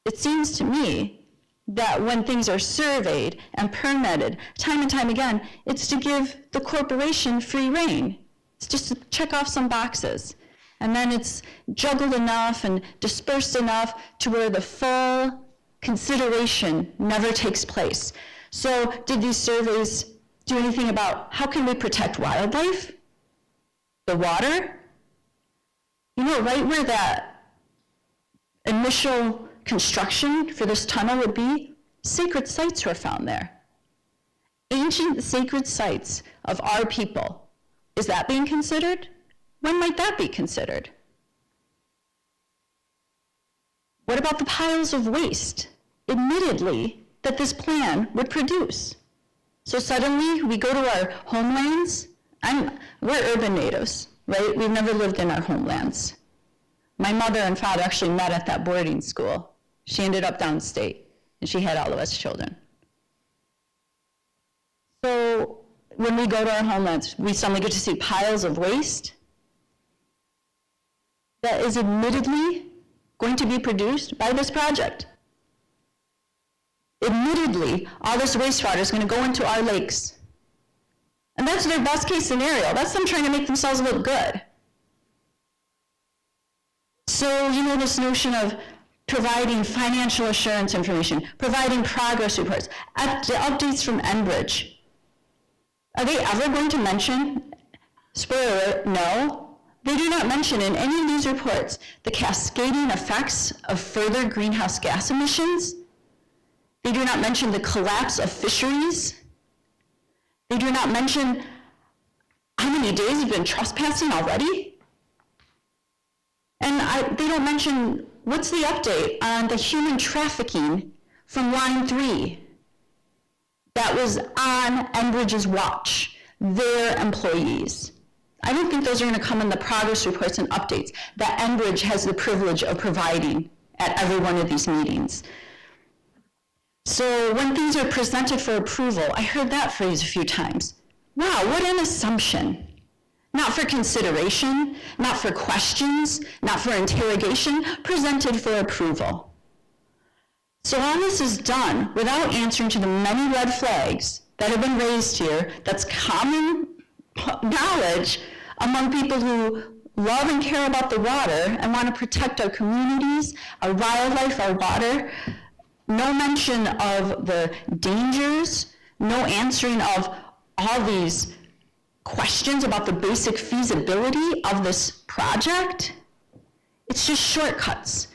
S: It seems to me that when things are surveyed and permitted time and time again, it's to give the corporation free rein. It's just to check off some boxes. And then it's juggled enough and dispersed enough to where the full consideration never takes place. So did these surveys do anything about how can we protect wildlife? The water? Right where that initial construction for this tunnel would be, sacred sites were found there. Ancient sacred sites of our people. Is that being considered? When might that be considered? What about the piles of waste
J: admittedly, that this plan would produce. So suddenly, we go to our homelands. We're urban natives, right? We've never lived in our homelands. My mother and father actually met at that boarding school. She ended up downstate, and she had all of us children. So when we go to our homelands, we suddenly get to see piles of waste that is admittedly going to be produced by this project. Admittedly, all this wastewater is going to go into our lakes. And that's their best case scenario. That's them trying to make themselves look good. So, you know, this notion of providing financial assurance information, providing progress reports, the updates from Enbridge. Are they ever going to mention, spoiler alert, no, they do not mention in any of these reports the cascading effects of further greenhouse gas emissions. They do not mention the collapse of fisheries. They do not mention how many days you've been trespassing already. And they don't mention what's the update on the human trafficking from Line 3 that was on Enbridge's watch, their employees. I don't think those are going to come in the progress reports and updates that Enbridge has the privilege of providing at every one of these meetings. So when things are presented for approval, I heard that phrase a few times. Wow, what an assumption. Not for consideration, not for questions, not for interrogation, presented for approval. So all this is done without answering to the many red flags that have been raised here. That's common knowledge among people who love and care about the water and want to protect our communities, our wildlife, our water. No mention of the dangers, no answering of all these questions about the basic feasibility of this project. It's just shortcuts.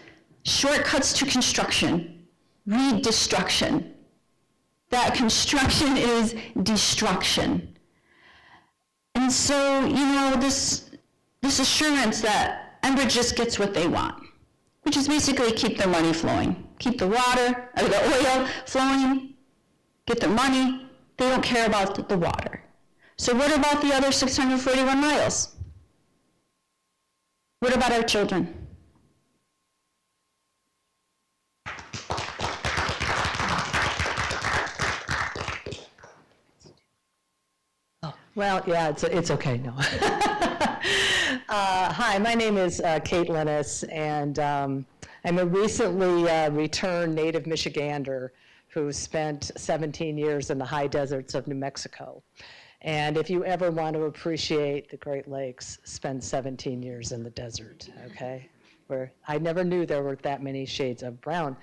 J: Shortcuts to construction. Read destruction. That construction is destruction. And so, you know, this assurance that Enbridge just gets what they want, which is basically keep their money flowing. Keep the water, or the oil flowing, get their money. They don't care about the water. So what about the other 641 miles? What about our children?
T: Well, yeah, it's okay, no. Hi, my name is Kate Linus, and I'm a recently returned native Michigander who spent 17 years in the high deserts of New Mexico. And if you ever want to appreciate the Great Lakes, spend 17 years in the desert, okay? Where I never knew there were that many shades of brown.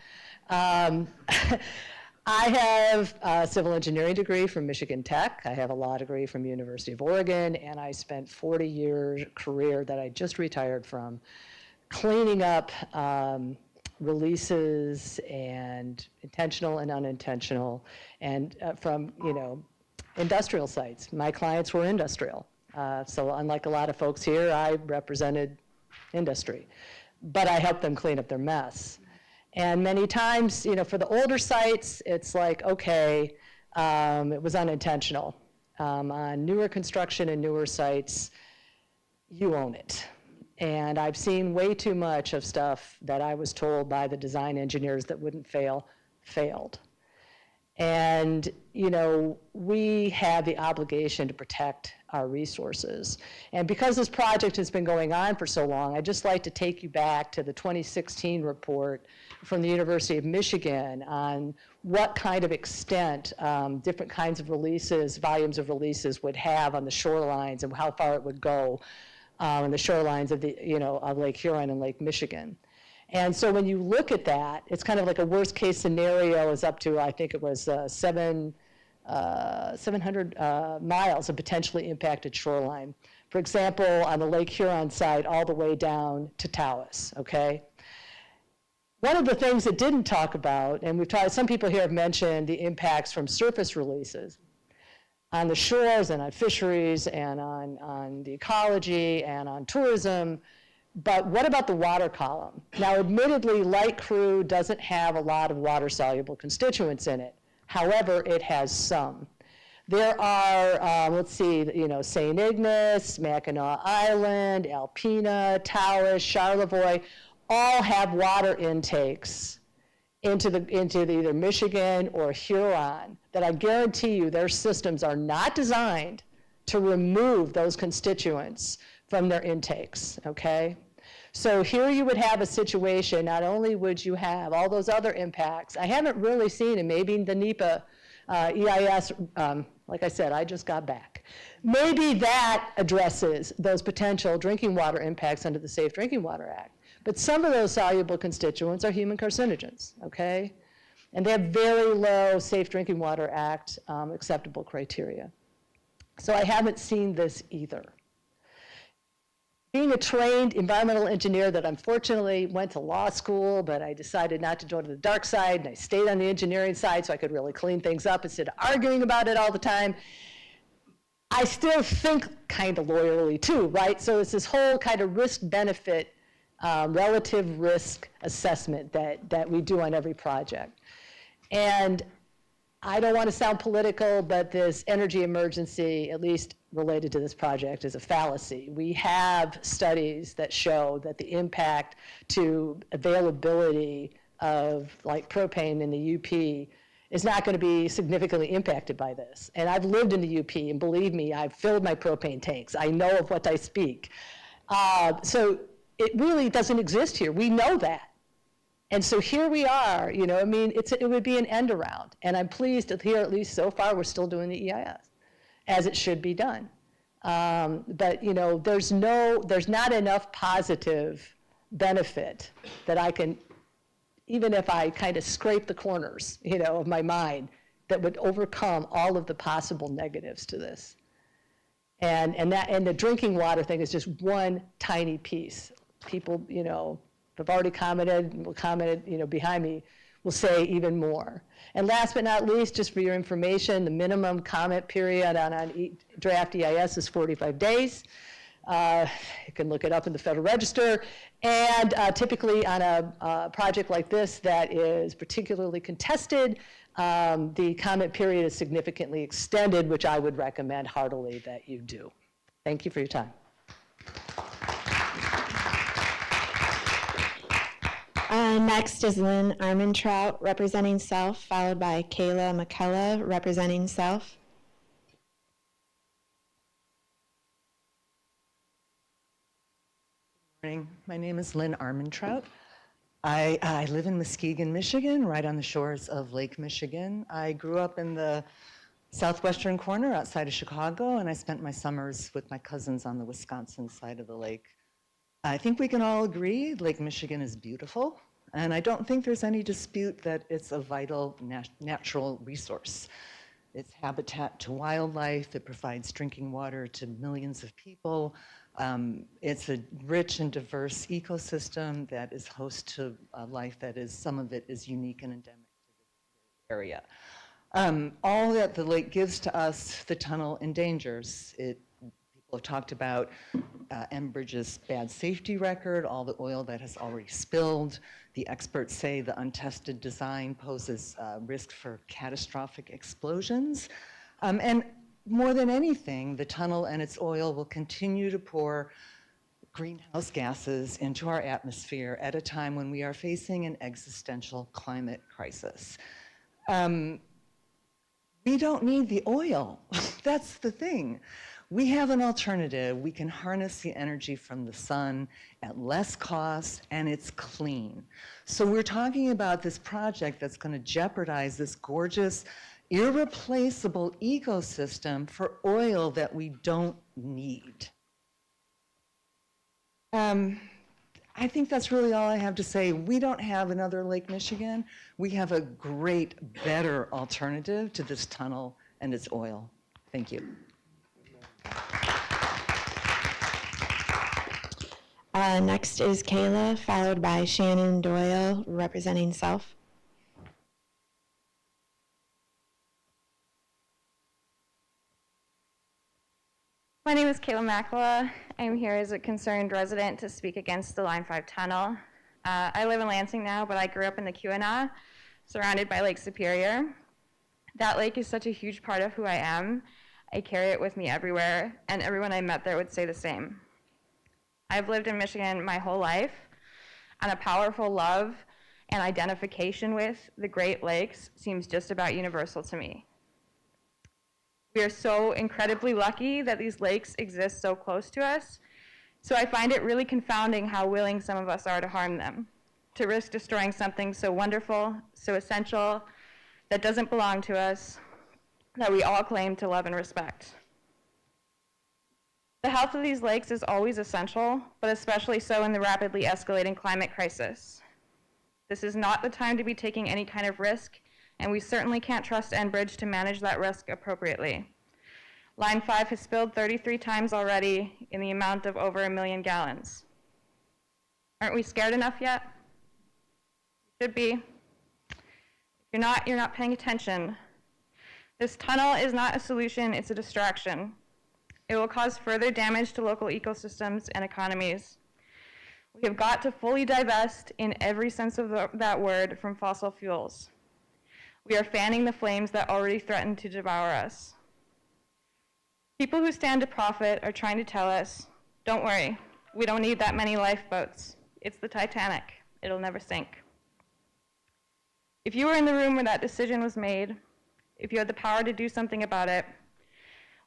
T: I have a civil engineering degree from Michigan Tech. I have a law degree from University of Oregon, and I spent 40-year career that I just retired from cleaning up releases and intentional and unintentional, and from, you know, industrial sites. My clients were industrial. So unlike a lot of folks here, I represented industry, but I helped them clean up their mess. And many times, you know, for the older sites, it's like, okay, it was unintentional. On newer construction and newer sites, you own it. And I've seen way too much of stuff that I was told by the design engineers that wouldn't fail, failed. And, you know, we have the obligation to protect our resources. And because this project has been going on for so long, I'd just like to take you back to the 2016 report from the University of Michigan on what kind of extent different kinds of releases, volumes of releases would have on the shorelines and how far it would go on the shorelines of the, you know, of Lake Huron and Lake Michigan. And so when you look at that, it's kind of like a worst case scenario is up to, I think it was 700 miles of potentially impacted shoreline. For example, on the Lake Huron side, all the way down to Taos, okay? One of the things it didn't talk about, and we've talked, some people here have mentioned the impacts from surface releases on the shores and on fisheries and on the ecology and on tourism. But what about the water column? Now, admittedly, light crude doesn't have a lot of water-soluble constituents in it. However, it has some. There are, let's see, St. Ignace, Mackinac Island, Alpena, Taos, Charlevoix, all have water intakes into either Michigan or Huron that I guarantee you their systems are not designed to remove those constituents from their intakes, okay? So here you would have a situation, not only would you have all those other impacts, I haven't really seen, and maybe the NEPA EIS, like I said, I just got back. Maybe that addresses those potential drinking water impacts under the Safe Drinking Water Act. But some of those soluble constituents are human carcinogens, okay? And they have very low Safe Drinking Water Act acceptable criteria. So I haven't seen this either. Being a trained environmental engineer that unfortunately went to law school, but I decided not to go to the dark side, and I stayed on the engineering side so I could really clean things up instead of arguing about it all the time. I still think kind of lawyerly too, right? So it's this whole kind of risk-benefit, relative risk assessment that we do on every project. And I don't want to sound political, but this energy emergency, at least related to this project, is a fallacy. We have studies that show that the impact to availability of like propane in the UP is not going to be significantly impacted by this. And I've lived in the UP, and believe me, I've filled my propane tanks. I know of what I speak. So it really doesn't exist here. We know that. And so here we are, I mean, it would be an end around. And I'm pleased to hear, at least so far, we're still doing the EIS, as it should be done. But, there's not enough positive benefit that I can, even if I kind of scrape the corners, of my mind, that would overcome all of the possible negatives to this. And the drinking water thing is just one tiny piece. People, have already commented, and will comment, behind me, will say even more. And last but not least, just for your information, the minimum comment period on draft EIS is 45 days. You can look it up in the Federal Register. And typically on a project like this that is particularly contested, the comment period is significantly extended, which I would recommend heartily that you do. Thank you for your time.
K: Next is Lynn Armentrout representing Self, followed by Kayla McKella representing Self.
U: Good morning. My name is Lynn Armentrout. I live in Muskegon, Michigan, right on the shores of Lake Michigan. I grew up in the southwestern corner outside of Chicago, and I spent my summers with my cousins on the Wisconsin side of the lake. I think we can all agree Lake Michigan is beautiful, and I don't think there's any dispute that it's a vital natural resource. It's habitat to wildlife, it provides drinking water to millions of people. It's a rich and diverse ecosystem that is host to life that is, some of it is unique and endemic to this area. All that the lake gives to us, the tunnel endangers. People have talked about Enbridge's bad safety record, all the oil that has already spilled. The experts say the untested design poses risk for catastrophic explosions. And more than anything, the tunnel and its oil will continue to pour greenhouse gases into our atmosphere at a time when we are facing an existential climate crisis. We don't need the oil. That's the thing. We have an alternative. We can harness the energy from the sun at less cost, and it's clean. So we're talking about this project that's going to jeopardize this gorgeous, irreplaceable ecosystem for oil that we don't need. I think that's really all I have to say. We don't have another Lake Michigan. We have a great, better alternative to this tunnel and its oil. Thank you.
K: Next is Kayla, followed by Shannon Doyle, representing Self.
A: My name is Kayla Makala. I'm here as a concerned resident to speak against the Line 5 tunnel. I live in Lansing now, but I grew up in the Keweenaw, surrounded by Lake Superior. That lake is such a huge part of who I am. I carry it with me everywhere, and everyone I met there would say the same. I've lived in Michigan my whole life, and a powerful love and identification with the Great Lakes seems just about universal to me. We are so incredibly lucky that these lakes exist so close to us, so I find it really confounding how willing some of us are to harm them, to risk destroying something so wonderful, so essential, that doesn't belong to us, that we all claim to love and respect. The health of these lakes is always essential, but especially so in the rapidly escalating climate crisis. This is not the time to be taking any kind of risk, and we certainly can't trust Enbridge to manage that risk appropriately. Line 5 has spilled 33 times already in the amount of over 1 million gallons. Aren't we scared enough yet? Should be. If you're not paying attention. This tunnel is not a solution, it's a distraction. It will cause further damage to local ecosystems and economies. We have got to fully divest, in every sense of that word, from fossil fuels. We are fanning the flames that already threaten to devour us. People who stand to profit are trying to tell us, don't worry, we don't need that many lifeboats. It's the Titanic, it'll never sink. If you were in the room where that decision was made, if you had the power to do something about it,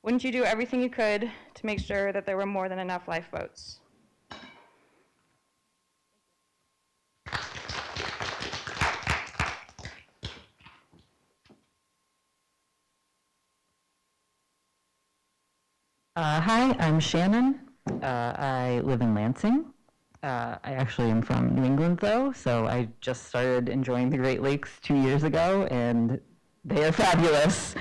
A: wouldn't you do everything you could to make sure that there were more than enough lifeboats?
V: Hi, I'm Shannon. I live in Lansing. I actually am from New England, though, so I just started enjoying the Great Lakes 2 years ago, and they are fabulous.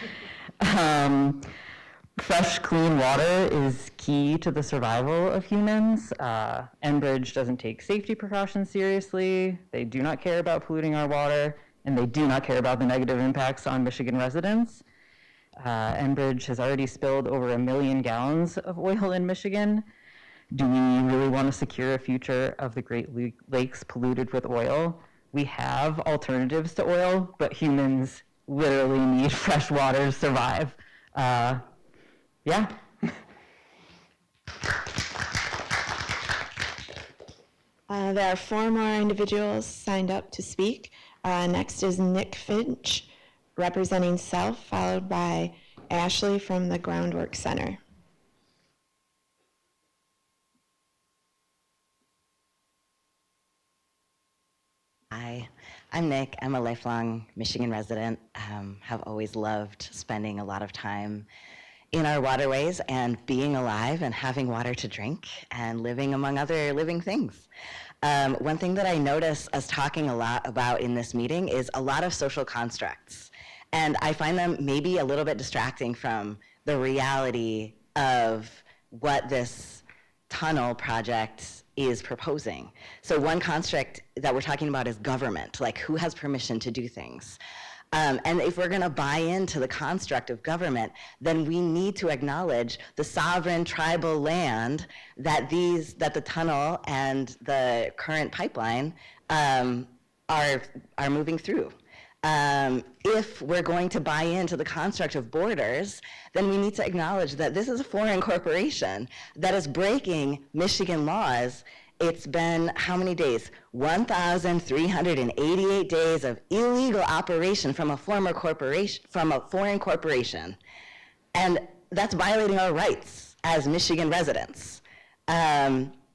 V: Fresh, clean water is key to the survival of humans. Enbridge doesn't take safety precautions seriously. They do not care about polluting our water, and they do not care about the negative impacts on Michigan residents. Enbridge has already spilled over 1 million gallons of oil in Michigan. Do we really want to secure a future of the Great Lakes polluted with oil? We have alternatives to oil, but humans literally need fresh water to survive. Yeah.
K: There are 4 more individuals signed up to speak. Next is Nick Finch, representing Self, followed by Ashley from the Groundwork Center.
W: Hi, I'm Nick. I'm a lifelong Michigan resident. Have always loved spending a lot of time in our waterways and being alive and having water to drink and living among other living things. One thing that I notice us talking a lot about in this meeting is a lot of social constructs. And I find them maybe a little bit distracting from the reality of what this tunnel project is proposing. So one construct that we're talking about is government, like who has permission to do things. And if we're gonna buy into the construct of government, then we need to acknowledge the sovereign tribal land that the tunnel and the current pipeline are moving through. If we're going to buy into the construct of borders, then we need to acknowledge that this is a foreign corporation that is breaking Michigan laws. It's been how many days? 1,388 days of illegal operation from a foreign corporation. And that's violating our rights as Michigan residents.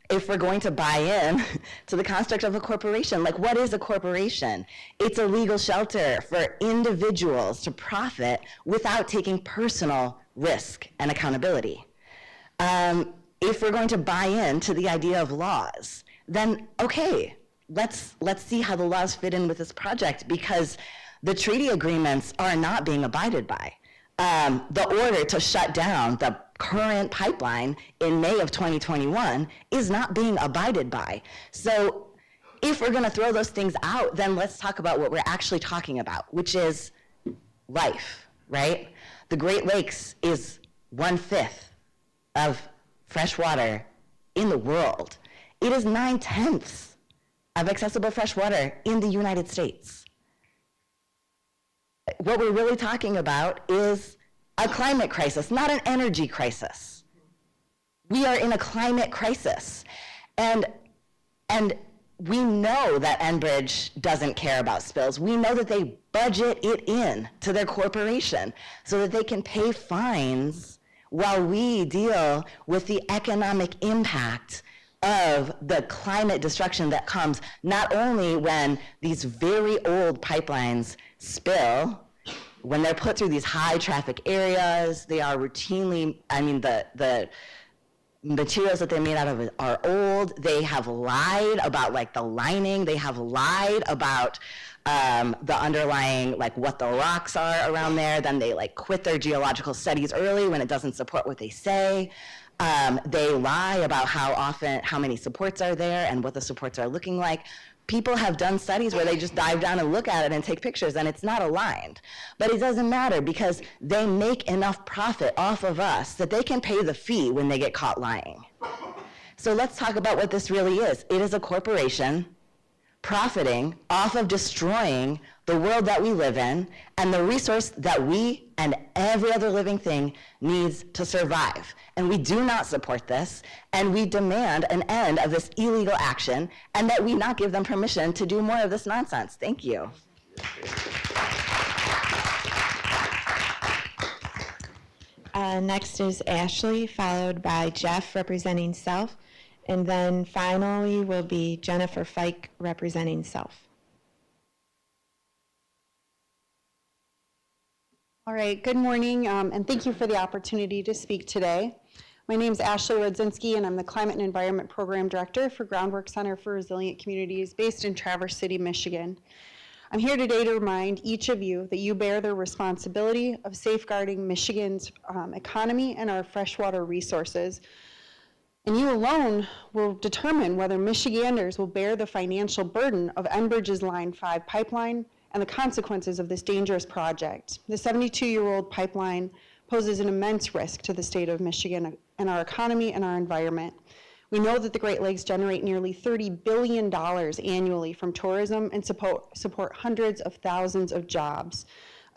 W: If we're going to buy in to the construct of a corporation, like what is a corporation? It's a legal shelter for individuals to profit without taking personal risk and accountability. If we're going to buy into the idea of laws, then okay, let's see how the laws fit in with this project, because the treaty agreements are not being abided by. The order to shut down the current pipeline in May of 2021 is not being abided by. So if we're gonna throw those things out, then let's talk about what we're actually talking about, which is life, right? The Great Lakes is 1/5 of fresh water in the world. It is 9/10 of accessible fresh water in the United States. What we're really talking about is a climate crisis, not an energy crisis. We are in a climate crisis. And we know that Enbridge doesn't care about spills. We know that they budget it in to their corporation so that they can pay fines while we deal with the economic impact of the climate destruction that comes not only when these very old pipelines spill, when they're put through these high traffic areas, they are routinely, I mean, the materials that they're made out of are old. They have lied about like the lining. They have lied about the underlying, like what the rocks are around there. Then they like quit their geological studies early when it doesn't support what they say. They lie about how many supports are there and what the supports are looking like. People have done studies where they just dive down and look at it and take pictures and it's not aligned. But it doesn't matter because they make enough profit off of us that they can pay the fee when they get caught lying. So let's talk about what this really is. It is a corporation profiting off of destroying the world that we live in and the resource that we and every other living thing needs to survive. And we do not support this, and we demand an end of this illegal action and that we not give them permission to do more of this nonsense. Thank you.
K: Next is Ashley, followed by Jeff representing Self. And then finally will be Jennifer Fike representing Self.
C: All right, good morning, and thank you for the opportunity to speak today. My name is Ashley Rodzinski, and I'm the Climate and Environment Program Director for Groundwork Center for Resilient Communities based in Traverse City, Michigan. I'm here today to remind each of you that you bear the responsibility of safeguarding Michigan's economy and our freshwater resources. And you alone will determine whether Michiganders will bear the financial burden of Enbridge's Line 5 pipeline and the consequences of this dangerous project. The 72-year-old pipeline poses an immense risk to the state of Michigan and our economy and our environment. We know that the Great Lakes generate nearly $30 billion annually from tourism and support hundreds of thousands of jobs.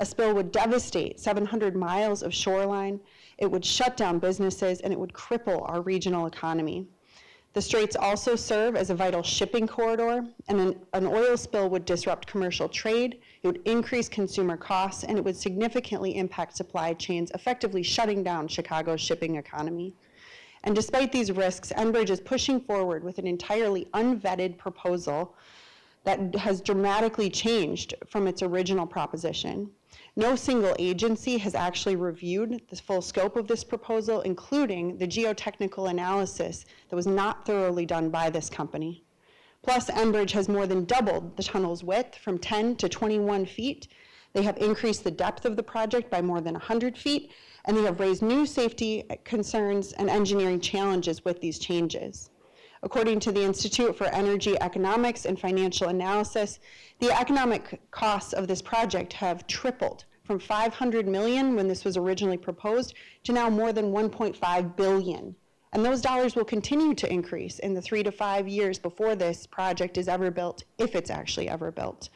C: A spill would devastate 700 miles of shoreline, it would shut down businesses, and it would cripple our regional economy. The straits also serve as a vital shipping corridor, and an oil spill would disrupt commercial trade, it would increase consumer costs, and it would significantly impact supply chains, effectively shutting down Chicago's shipping economy. And despite these risks, Enbridge is pushing forward with an entirely unvetted proposal that has dramatically changed from its original proposition. No single agency has actually reviewed the full scope of this proposal, including the geotechnical analysis that was not thoroughly done by this company. Plus, Enbridge has more than doubled the tunnel's width from 10 to 21 feet. They have increased the depth of the project by more than 100 feet, and they have raised new safety concerns and engineering challenges with these changes. According to the Institute for Energy Economics and Financial Analysis, the economic costs of this project have tripled from $500 million when this was originally proposed to now more than $1.5 billion. And those dollars will continue to increase in the 3 to 5 years before this project is ever built, if it's actually ever built.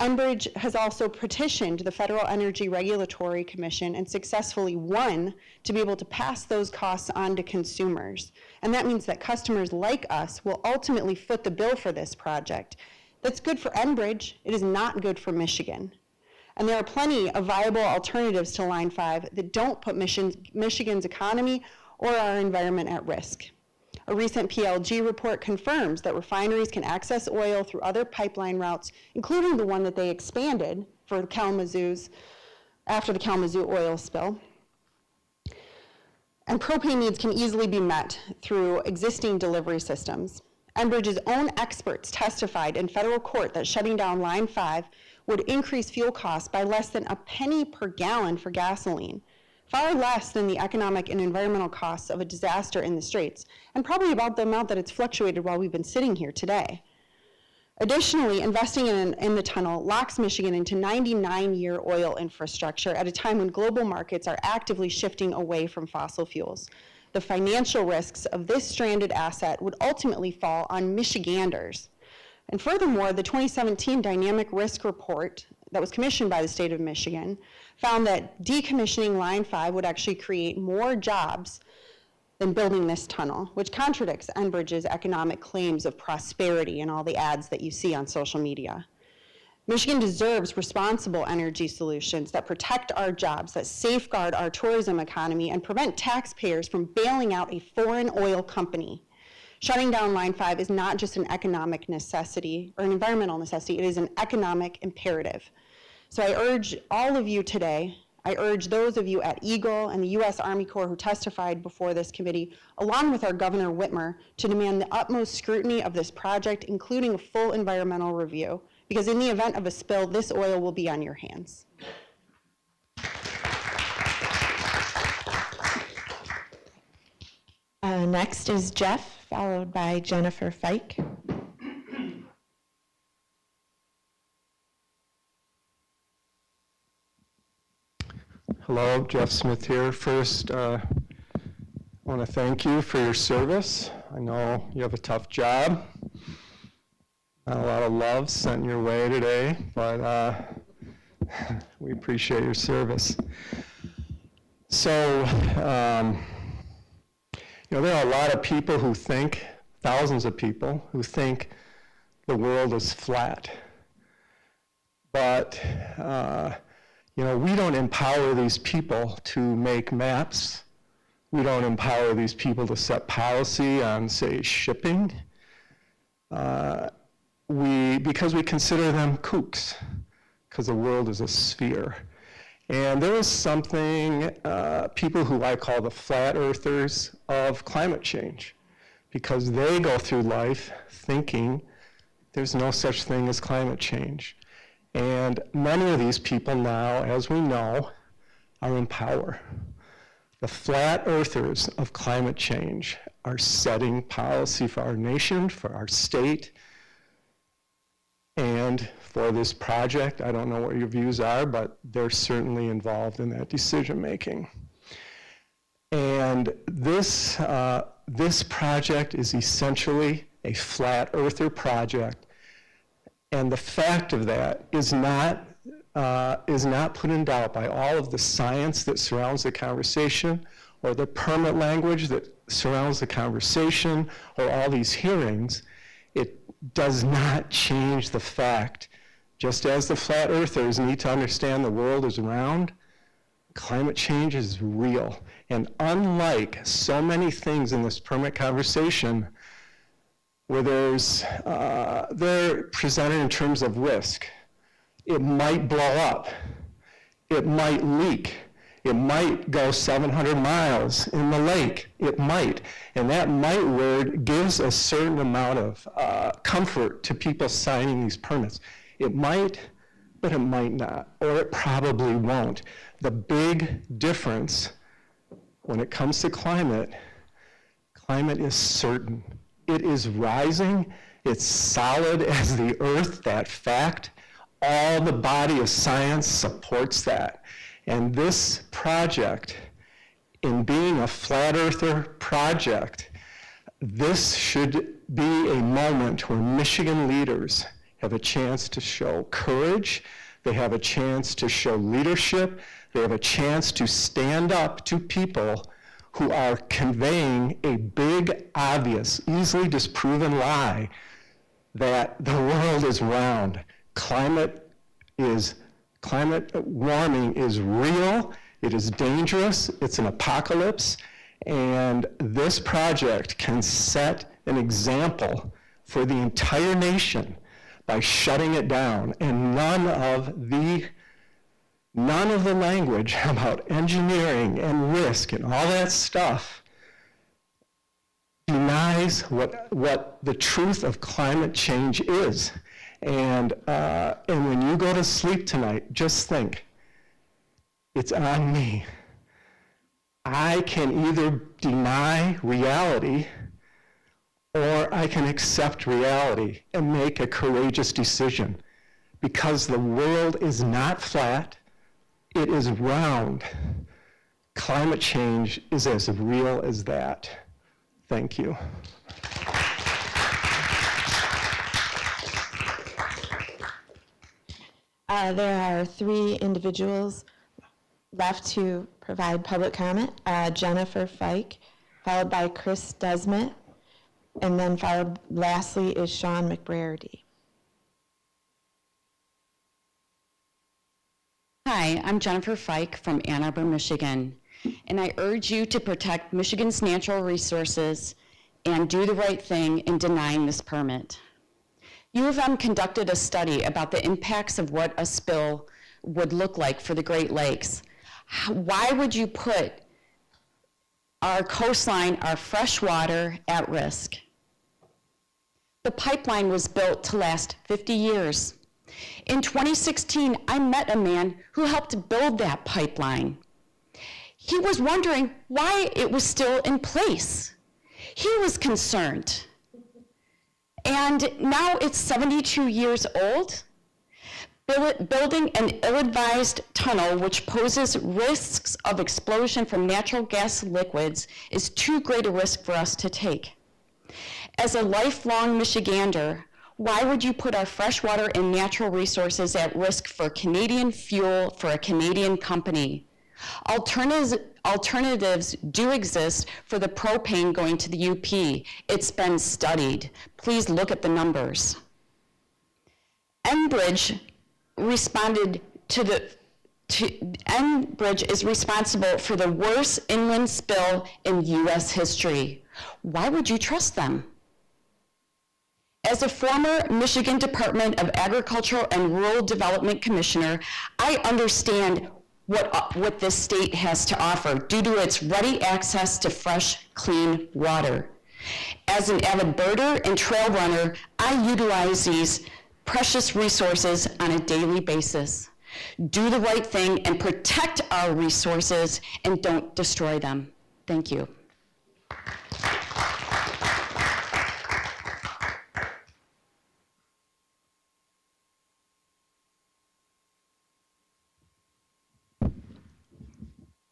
C: Enbridge has also petitioned the Federal Energy Regulatory Commission and successfully won to be able to pass those costs on to consumers. And that means that customers like us will ultimately foot the bill for this project. That's good for Enbridge. It is not good for Michigan. And there are plenty of viable alternatives to Line 5 that don't put Michigan's economy or our environment at risk. A recent PLG report confirms that refineries can access oil through other pipeline routes, including the one that they expanded for the Kalamazoo's, after the Kalamazoo oil spill. And propane needs can easily be met through existing delivery systems. Enbridge's own experts testified in federal court that shutting down Line 5 would increase fuel costs by less than a penny per gallon for gasoline, far less than the economic and environmental costs of a disaster in the Straits, and probably about the amount that it's fluctuated while we've been sitting here today. Additionally, investing in the tunnel locks Michigan into 99-year oil infrastructure at a time when global markets are actively shifting away from fossil fuels. The financial risks of this stranded asset would ultimately fall on Michiganders. And furthermore, the 2017 Dynamic Risk Report that was commissioned by the state of Michigan found that decommissioning Line 5 would actually create more jobs than building this tunnel, which contradicts Enbridge's economic claims of prosperity and all the ads that you see on social media. Michigan deserves responsible energy solutions that protect our jobs, that safeguard our tourism economy, and prevent taxpayers from bailing out a foreign oil company. Shutting down Line 5 is not just an economic necessity or an environmental necessity, it is an economic imperative. So I urge all of you today, I urge those of you at EGLE and the U.S. Army Corps who testified before this committee, along with our Governor Whitmer, to demand the utmost scrutiny of this project, including a full environmental review, because in the event of a spill, this oil will be on your hands.
K: Next is Jeff, followed by Jennifer Fike.
E: Hello, Jeff Smith here. First, I want to thank you for your service. I know you have a tough job. Not a lot of love sent your way today, but we appreciate your service. So, there are a lot of people who think, thousands of people, who think the world is flat. But, we don't empower these people to make maps. We don't empower these people to set policy on, say, shipping. Because we consider them kooks, because the world is a sphere. And there is something, people who I call the flat earthers of climate change, because they go through life thinking there's no such thing as climate change. And many of these people now, as we know, are in power. The flat earthers of climate change are setting policy for our nation, for our state, and for this project. I don't know what your views are, but they're certainly involved in that decision making. And this project is essentially a flat earther project. And the fact of that is not put in doubt by all of the science that surrounds the conversation, or the permit language that surrounds the conversation, or all these hearings. It does not change the fact, just as the flat earthers need to understand the world is round, climate change is real. And unlike so many things in this permit conversation, where they're presented in terms of risk. It might blow up, it might leak, it might go 700 miles in the lake, it might. And that might word gives a certain amount of comfort to people signing these permits. It might, but it might not, or it probably won't. The big difference when it comes to climate is certain. It is rising, it's solid as the earth, that fact. All the body of science supports that. And this project, in being a flat earther project, this should be a moment where Michigan leaders have a chance to show courage, they have a chance to show leadership, they have a chance to stand up to people who are conveying a big, obvious, easily disproven lie that the world is round. Climate warming is real, it is dangerous, it's an apocalypse, and this project can set an example for the entire nation by shutting it down. And none of the language about engineering and risk and all that stuff denies what the truth of climate change is. And when you go to sleep tonight, just think, it's on me. I can either deny reality or I can accept reality and make a courageous decision, because the world is not flat, it is round. Climate change is as real as that. Thank you.
K: There are 3 individuals left to provide public comment. Jennifer Fike, followed by Chris Desmet, and then followed lastly is Sean McBrady.
B: Hi, I'm Jennifer Fike from Ann Arbor, Michigan, and I urge you to protect Michigan's natural resources and do the right thing in denying this permit. U of M conducted a study about the impacts of what a spill would look like for the Great Lakes. Why would you put our coastline, our fresh water, at risk? The pipeline was built to last 50 years. In 2016, I met a man who helped build that pipeline. He was wondering why it was still in place. He was concerned. And now it's 72 years old. Building an ill-advised tunnel which poses risks of explosion from natural gas liquids is too great a risk for us to take. As a lifelong Michigander, why would you put our freshwater and natural resources at risk for Canadian fuel for a Canadian company? Alternatives do exist for the propane going to the UP. It's been studied. Please look at the numbers. Enbridge Enbridge is responsible for the worst inland spill in U.S. history. Why would you trust them? As a former Michigan Department of Agriculture and Rural Development Commissioner, I understand what this state has to offer due to its ready access to fresh, clean water. As an avid birder and trail runner, I utilize these precious resources on a daily basis. Do the right thing and protect our resources and don't destroy them. Thank you.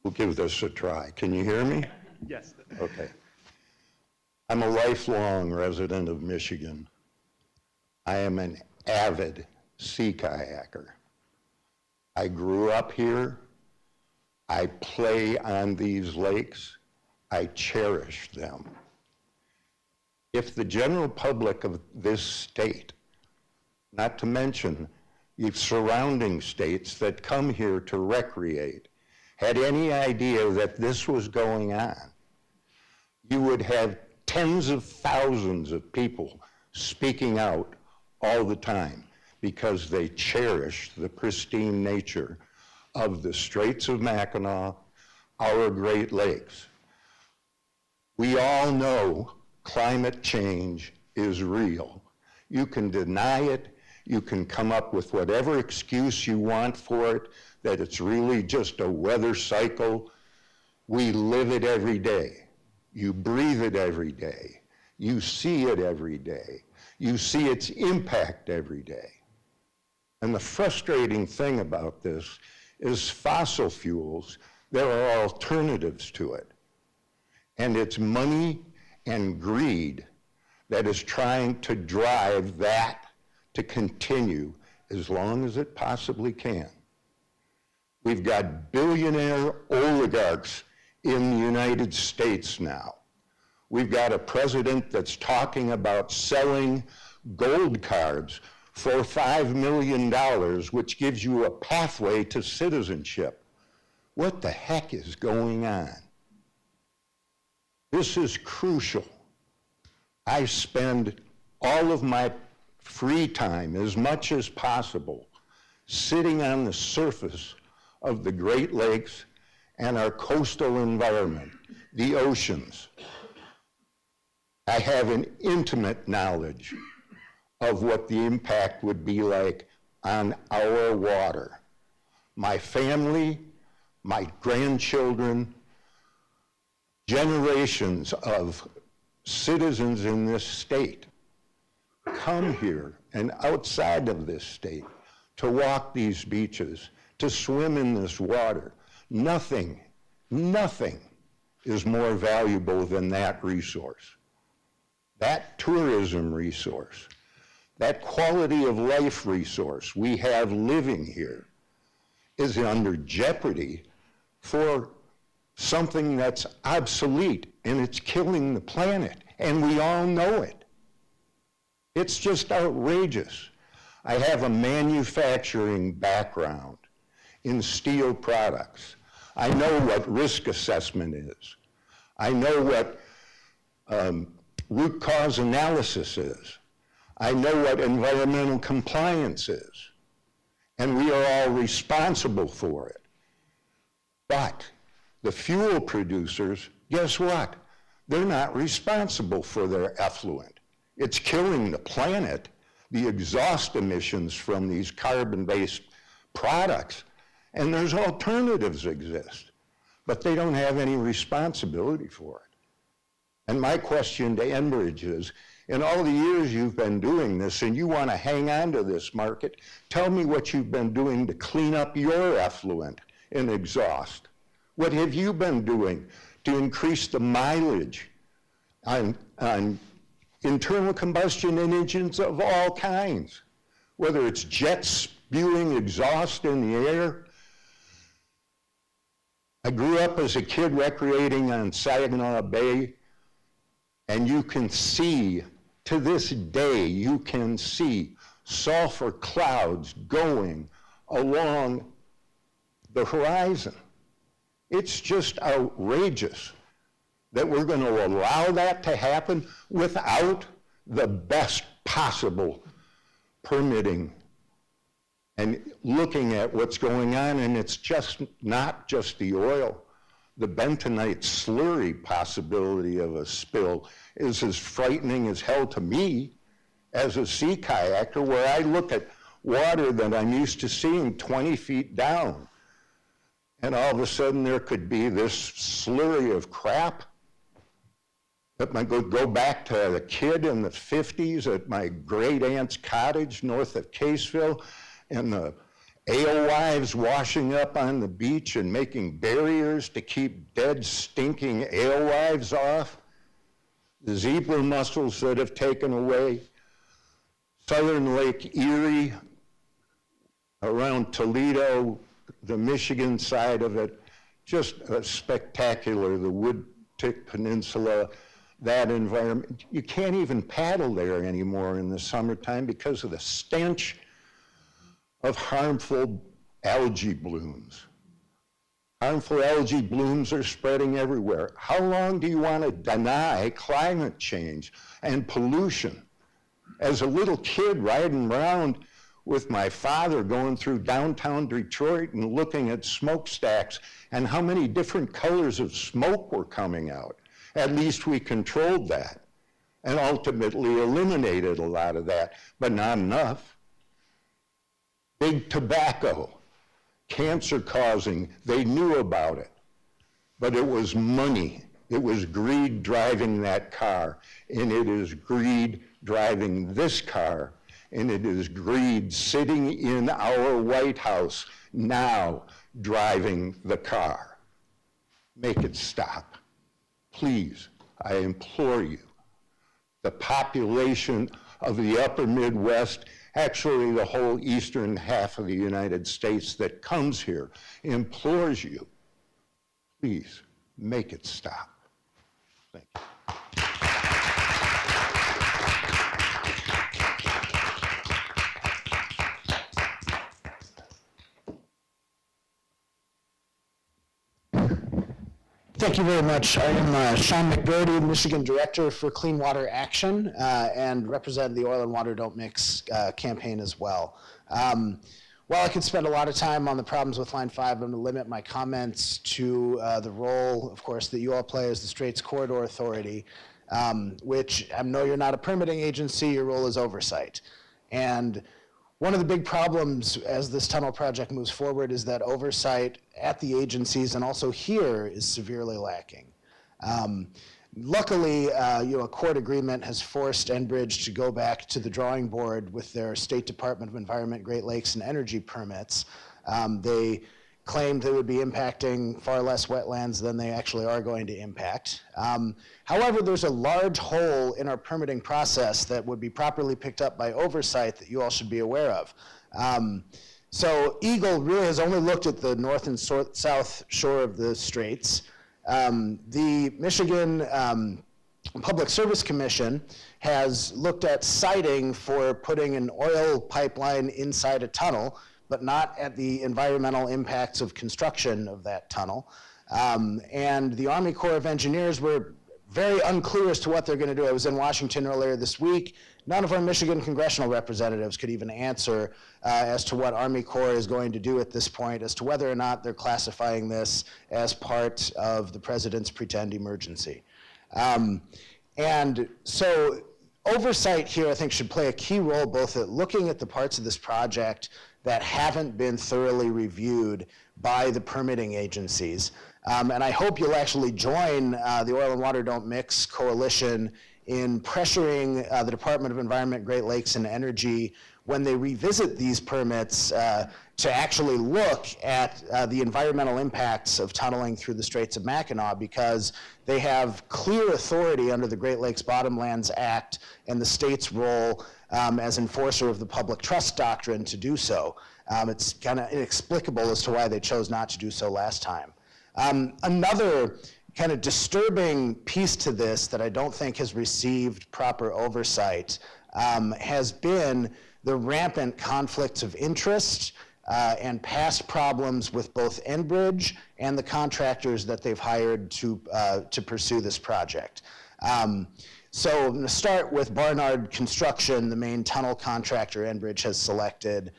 H: We'll give this a try. Can you hear me?
E: Yes.
H: Okay. I'm a lifelong resident of Michigan. I am an avid sea kayaker. I grew up here. I play on these lakes. I cherish them. If the general public of this state, not to mention the surrounding states that come here to recreate, had any idea that this was going on, you would have tens of thousands of people speaking out all the time because they cherish the pristine nature of the Straits of Mackinac, our Great Lakes. We all know climate change is real. You can deny it, you can come up with whatever excuse you want for it, that it's really just a weather cycle. We live it every day. You breathe it every day. You see it every day. You see its impact every day. And the frustrating thing about this is fossil fuels, there are alternatives to it. And it's money and greed that is trying to drive that to continue as long as it possibly can. We've got billionaire oligarchs in the United States now. We've got a president that's talking about selling gold cards for $5 million, which gives you a pathway to citizenship. What the heck is going on? This is crucial. I spend all of my free time, as much as possible, sitting on the surface of the Great Lakes and our coastal environment, the oceans. I have an intimate knowledge of what the impact would be like on our water. My family, my grandchildren, generations of citizens in this state come here and outside of this state to walk these beaches, to swim in this water. Nothing is more valuable than that resource. That tourism resource, that quality of life resource we have living here is under jeopardy for something that's obsolete, and it's killing the planet, and we all know it. It's just outrageous. I have a manufacturing background in steel products. I know what risk assessment is. I know what root cause analysis is. I know what environmental compliance is. And we are all responsible for it. But the fuel producers, guess what? They're not responsible for their effluent. It's killing the planet. The exhaust emissions from these carbon-based products, and there's alternatives exist, but they don't have any responsibility for it. And my question to Enbridge is, in all the years you've been doing this and you want to hang on to this market, tell me what you've been doing to clean up your effluent and exhaust. What have you been doing to increase the mileage on internal combustion engines of all kinds, whether it's jets spewing exhaust in the air? I grew up as a kid recreating on Saginaw Bay, and you can see, to this day, you can see sulfur clouds going along the horizon. It's just outrageous that we're going to allow that to happen without the best possible permitting and looking at what's going on. And it's just not just the oil. The bentonite slurry possibility of a spill is as frightening as hell to me as a sea kayaker, where I look at water that I'm used to seeing 20 feet down, and all of a sudden there could be this slurry of crap. That might go back to a kid in the 50s at my great aunt's cottage north of Caseville, and the alewives washing up on the beach and making barriers to keep dead, stinking alewives off. The zebra mussels that have taken away. Southern Lake Erie, around Toledo, the Michigan side of it, just spectacular. The Woodtick Peninsula, that environment. You can't even paddle there anymore in the summertime because of the stench of harmful algae blooms. Harmful algae blooms are spreading everywhere. How long do you want to deny climate change and pollution? As a little kid riding around with my father going through downtown Detroit and looking at smokestacks and how many different colors of smoke were coming out. At least we controlled that and ultimately eliminated a lot of that, but not enough. Big tobacco, cancer causing, they knew about it, but it was money. It was greed driving that car, and it is greed driving this car, and it is greed sitting in our White House now driving the car. Make it stop. Please, I implore you. The population of the upper Midwest, actually the whole eastern half of the United States that comes here, implores you, please make it stop. Thank you.
D: Thank you very much. I am Sean McBurdy, Michigan Director for Clean Water Action, and represent the Oil and Water Don't Mix campaign as well. While I could spend a lot of time on the problems with Line 5, I'm going to limit my comments to the role, of course, that you all play as the Straits Corridor Authority, which I know you're not a permitting agency, your role is oversight. And one of the big problems as this tunnel project moves forward is that oversight at the agencies and also here is severely lacking. Luckily, a court agreement has forced Enbridge to go back to the drawing board with their State Department of Environment, Great Lakes, and Energy permits. They claimed they would be impacting far less wetlands than they actually are going to impact. However, there's a large hole in our permitting process that would be properly picked up by oversight that you all should be aware of. So EGLE really has only looked at the north and south shore of the straits. The Michigan Public Service Commission has looked at siting for putting an oil pipeline inside a tunnel, but not at the environmental impacts of construction of that tunnel. And the Army Corps of Engineers were very unclear as to what they're going to do. I was in Washington earlier this week. None of our Michigan congressional representatives could even answer as to what Army Corps is going to do at this point, as to whether or not they're classifying this as part of the president's pretend emergency. And so oversight here, I think, should play a key role both at looking at the parts of this project that haven't been thoroughly reviewed by the permitting agencies. And I hope you'll actually join the Oil and Water Don't Mix Coalition in pressuring the Department of Environment, Great Lakes, and Energy when they revisit these permits to actually look at the environmental impacts of tunneling through the Straits of Mackinac, because they have clear authority under the Great Lakes Bottomlands Act and the state's role as enforcer of the public trust doctrine to do so. It's kind of inexplicable as to why they chose not to do so last time. Another kind of disturbing piece to this that I don't think has received proper oversight has been the rampant conflicts of interest and past problems with both Enbridge and the contractors that they've hired to pursue this project. So I'm going to start with Barnard Construction, the main tunnel contractor Enbridge has selected,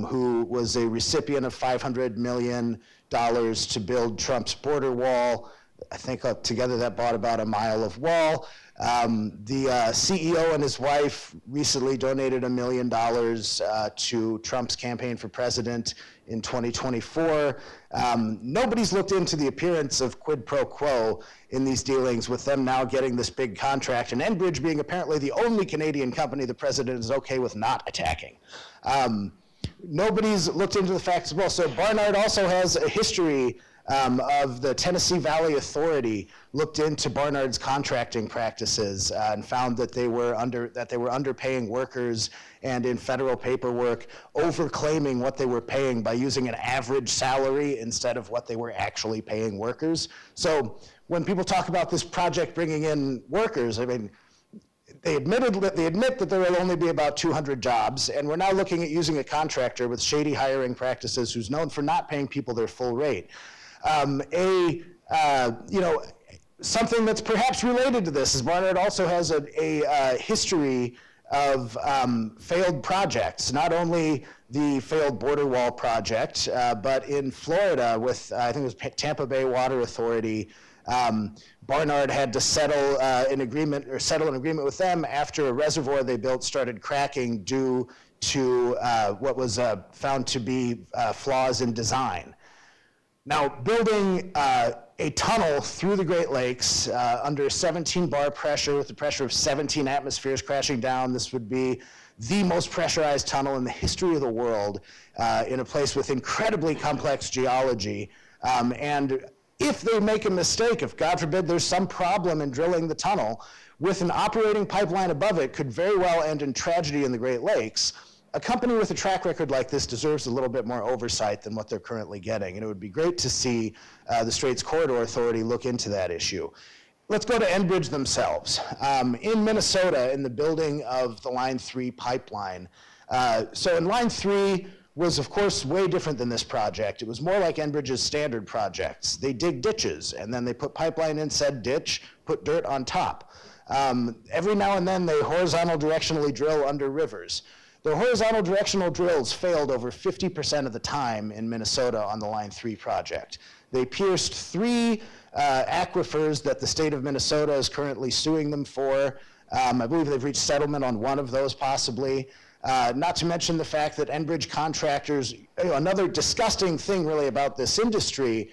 D: who was a recipient of $500 million to build Trump's border wall. I think together that bought about a mile of wall. The CEO and his wife recently donated $1 million to Trump's campaign for president in 2024. Nobody's looked into the appearance of quid pro quo in these dealings, with them now getting this big contract, and Enbridge being apparently the only Canadian company the president is okay with not attacking. Nobody's looked into the facts as well. So Barnard also has a history of the Tennessee Valley Authority looked into Barnard's contracting practices and found that they were underpaying workers, and in federal paperwork overclaiming what they were paying by using an average salary instead of what they were actually paying workers. So when people talk about this project bringing in workers, I mean, they admit that there will only be about 200 jobs, and we're now looking at using a contractor with shady hiring practices who's known for not paying people their full rate. Something that's perhaps related to this is Barnard also has a history of failed projects, not only the failed border wall project, but in Florida with, I think it was Tampa Bay Water Authority. Barnard had to settle an agreement with them after a reservoir they built started cracking due to what was found to be flaws in design. Now, building a tunnel through the Great Lakes under 17 bar pressure with the pressure of 17 atmospheres crashing down, this would be the most pressurized tunnel in the history of the world in a place with incredibly complex geology. And if they make a mistake, if God forbid there's some problem in drilling the tunnel, with an operating pipeline above it could very well end in tragedy in the Great Lakes. A company with a track record like this deserves a little bit more oversight than what they're currently getting, and it would be great to see the Straits Corridor Authority look into that issue. Let's go to Enbridge themselves. In Minnesota, in the building of the Line 3 pipeline, so in Line 3 was, of course, way different than this project. It was more like Enbridge's standard projects. They dig ditches, and then they put pipeline in said ditch, put dirt on top. Every now and then, they horizontal directionally drill under rivers. The horizontal directional drills failed over 50% of the time in Minnesota on the Line 3 project. They pierced 3 aquifers that the state of Minnesota is currently suing them for. I believe they've reached settlement on one of those possibly. Not to mention the fact that Enbridge contractors, another disgusting thing really about this industry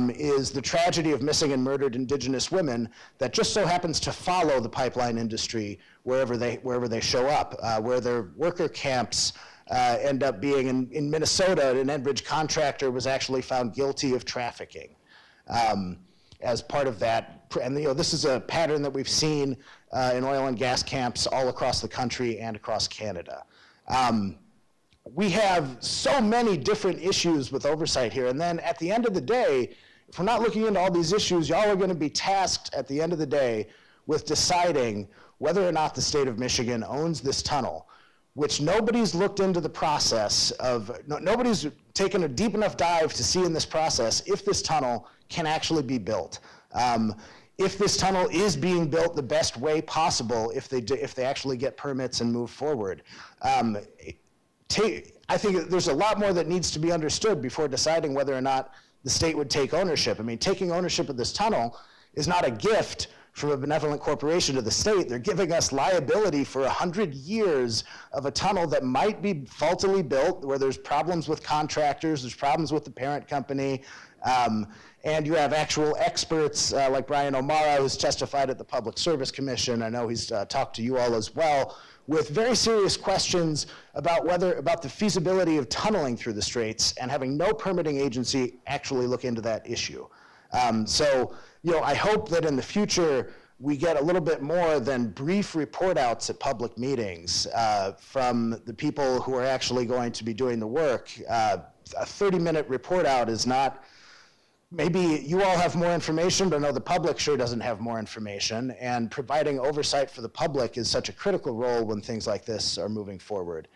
D: is the tragedy of missing and murdered Indigenous women that just so happens to follow the pipeline industry wherever they show up, where their worker camps end up being. In Minnesota, an Enbridge contractor was actually found guilty of trafficking as part of that. And this is a pattern that we've seen in oil and gas camps all across the country and across Canada. We have so many different issues with oversight here, and then at the end of the day, if we're not looking into all these issues, y'all are going to be tasked at the end of the day with deciding whether or not the state of Michigan owns this tunnel, which nobody's looked into the process of, nobody's taken a deep enough dive to see in this process if this tunnel can actually be built. If this tunnel is being built the best way possible, if they actually get permits and move forward. I think there's a lot more that needs to be understood before deciding whether or not the state would take ownership. I mean, taking ownership of this tunnel is not a gift from a benevolent corporation to the state. They're giving us liability for 100 years of a tunnel that might be faultily built, where there's problems with contractors, there's problems with the parent company, and you have actual experts like Brian O'Mara, who's testified at the Public Service Commission. I know he's talked to you all as well, with very serious questions about the feasibility of tunneling through the straits and having no permitting agency actually look into that issue. So, I hope that in the future we get a little bit more than brief report outs at public meetings from the people who are actually going to be doing the work. A 30-minute report out is not, maybe you all have more information, but I know the public sure doesn't have more information, and providing oversight for the public is such a critical role when things like this are moving forward.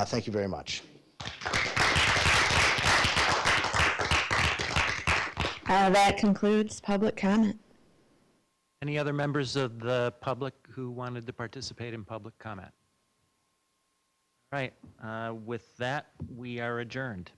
D: Thank you very much.
K: That concludes public comment.
F: Any other members of the public who wanted to participate in public comment? All right, with that, we are adjourned.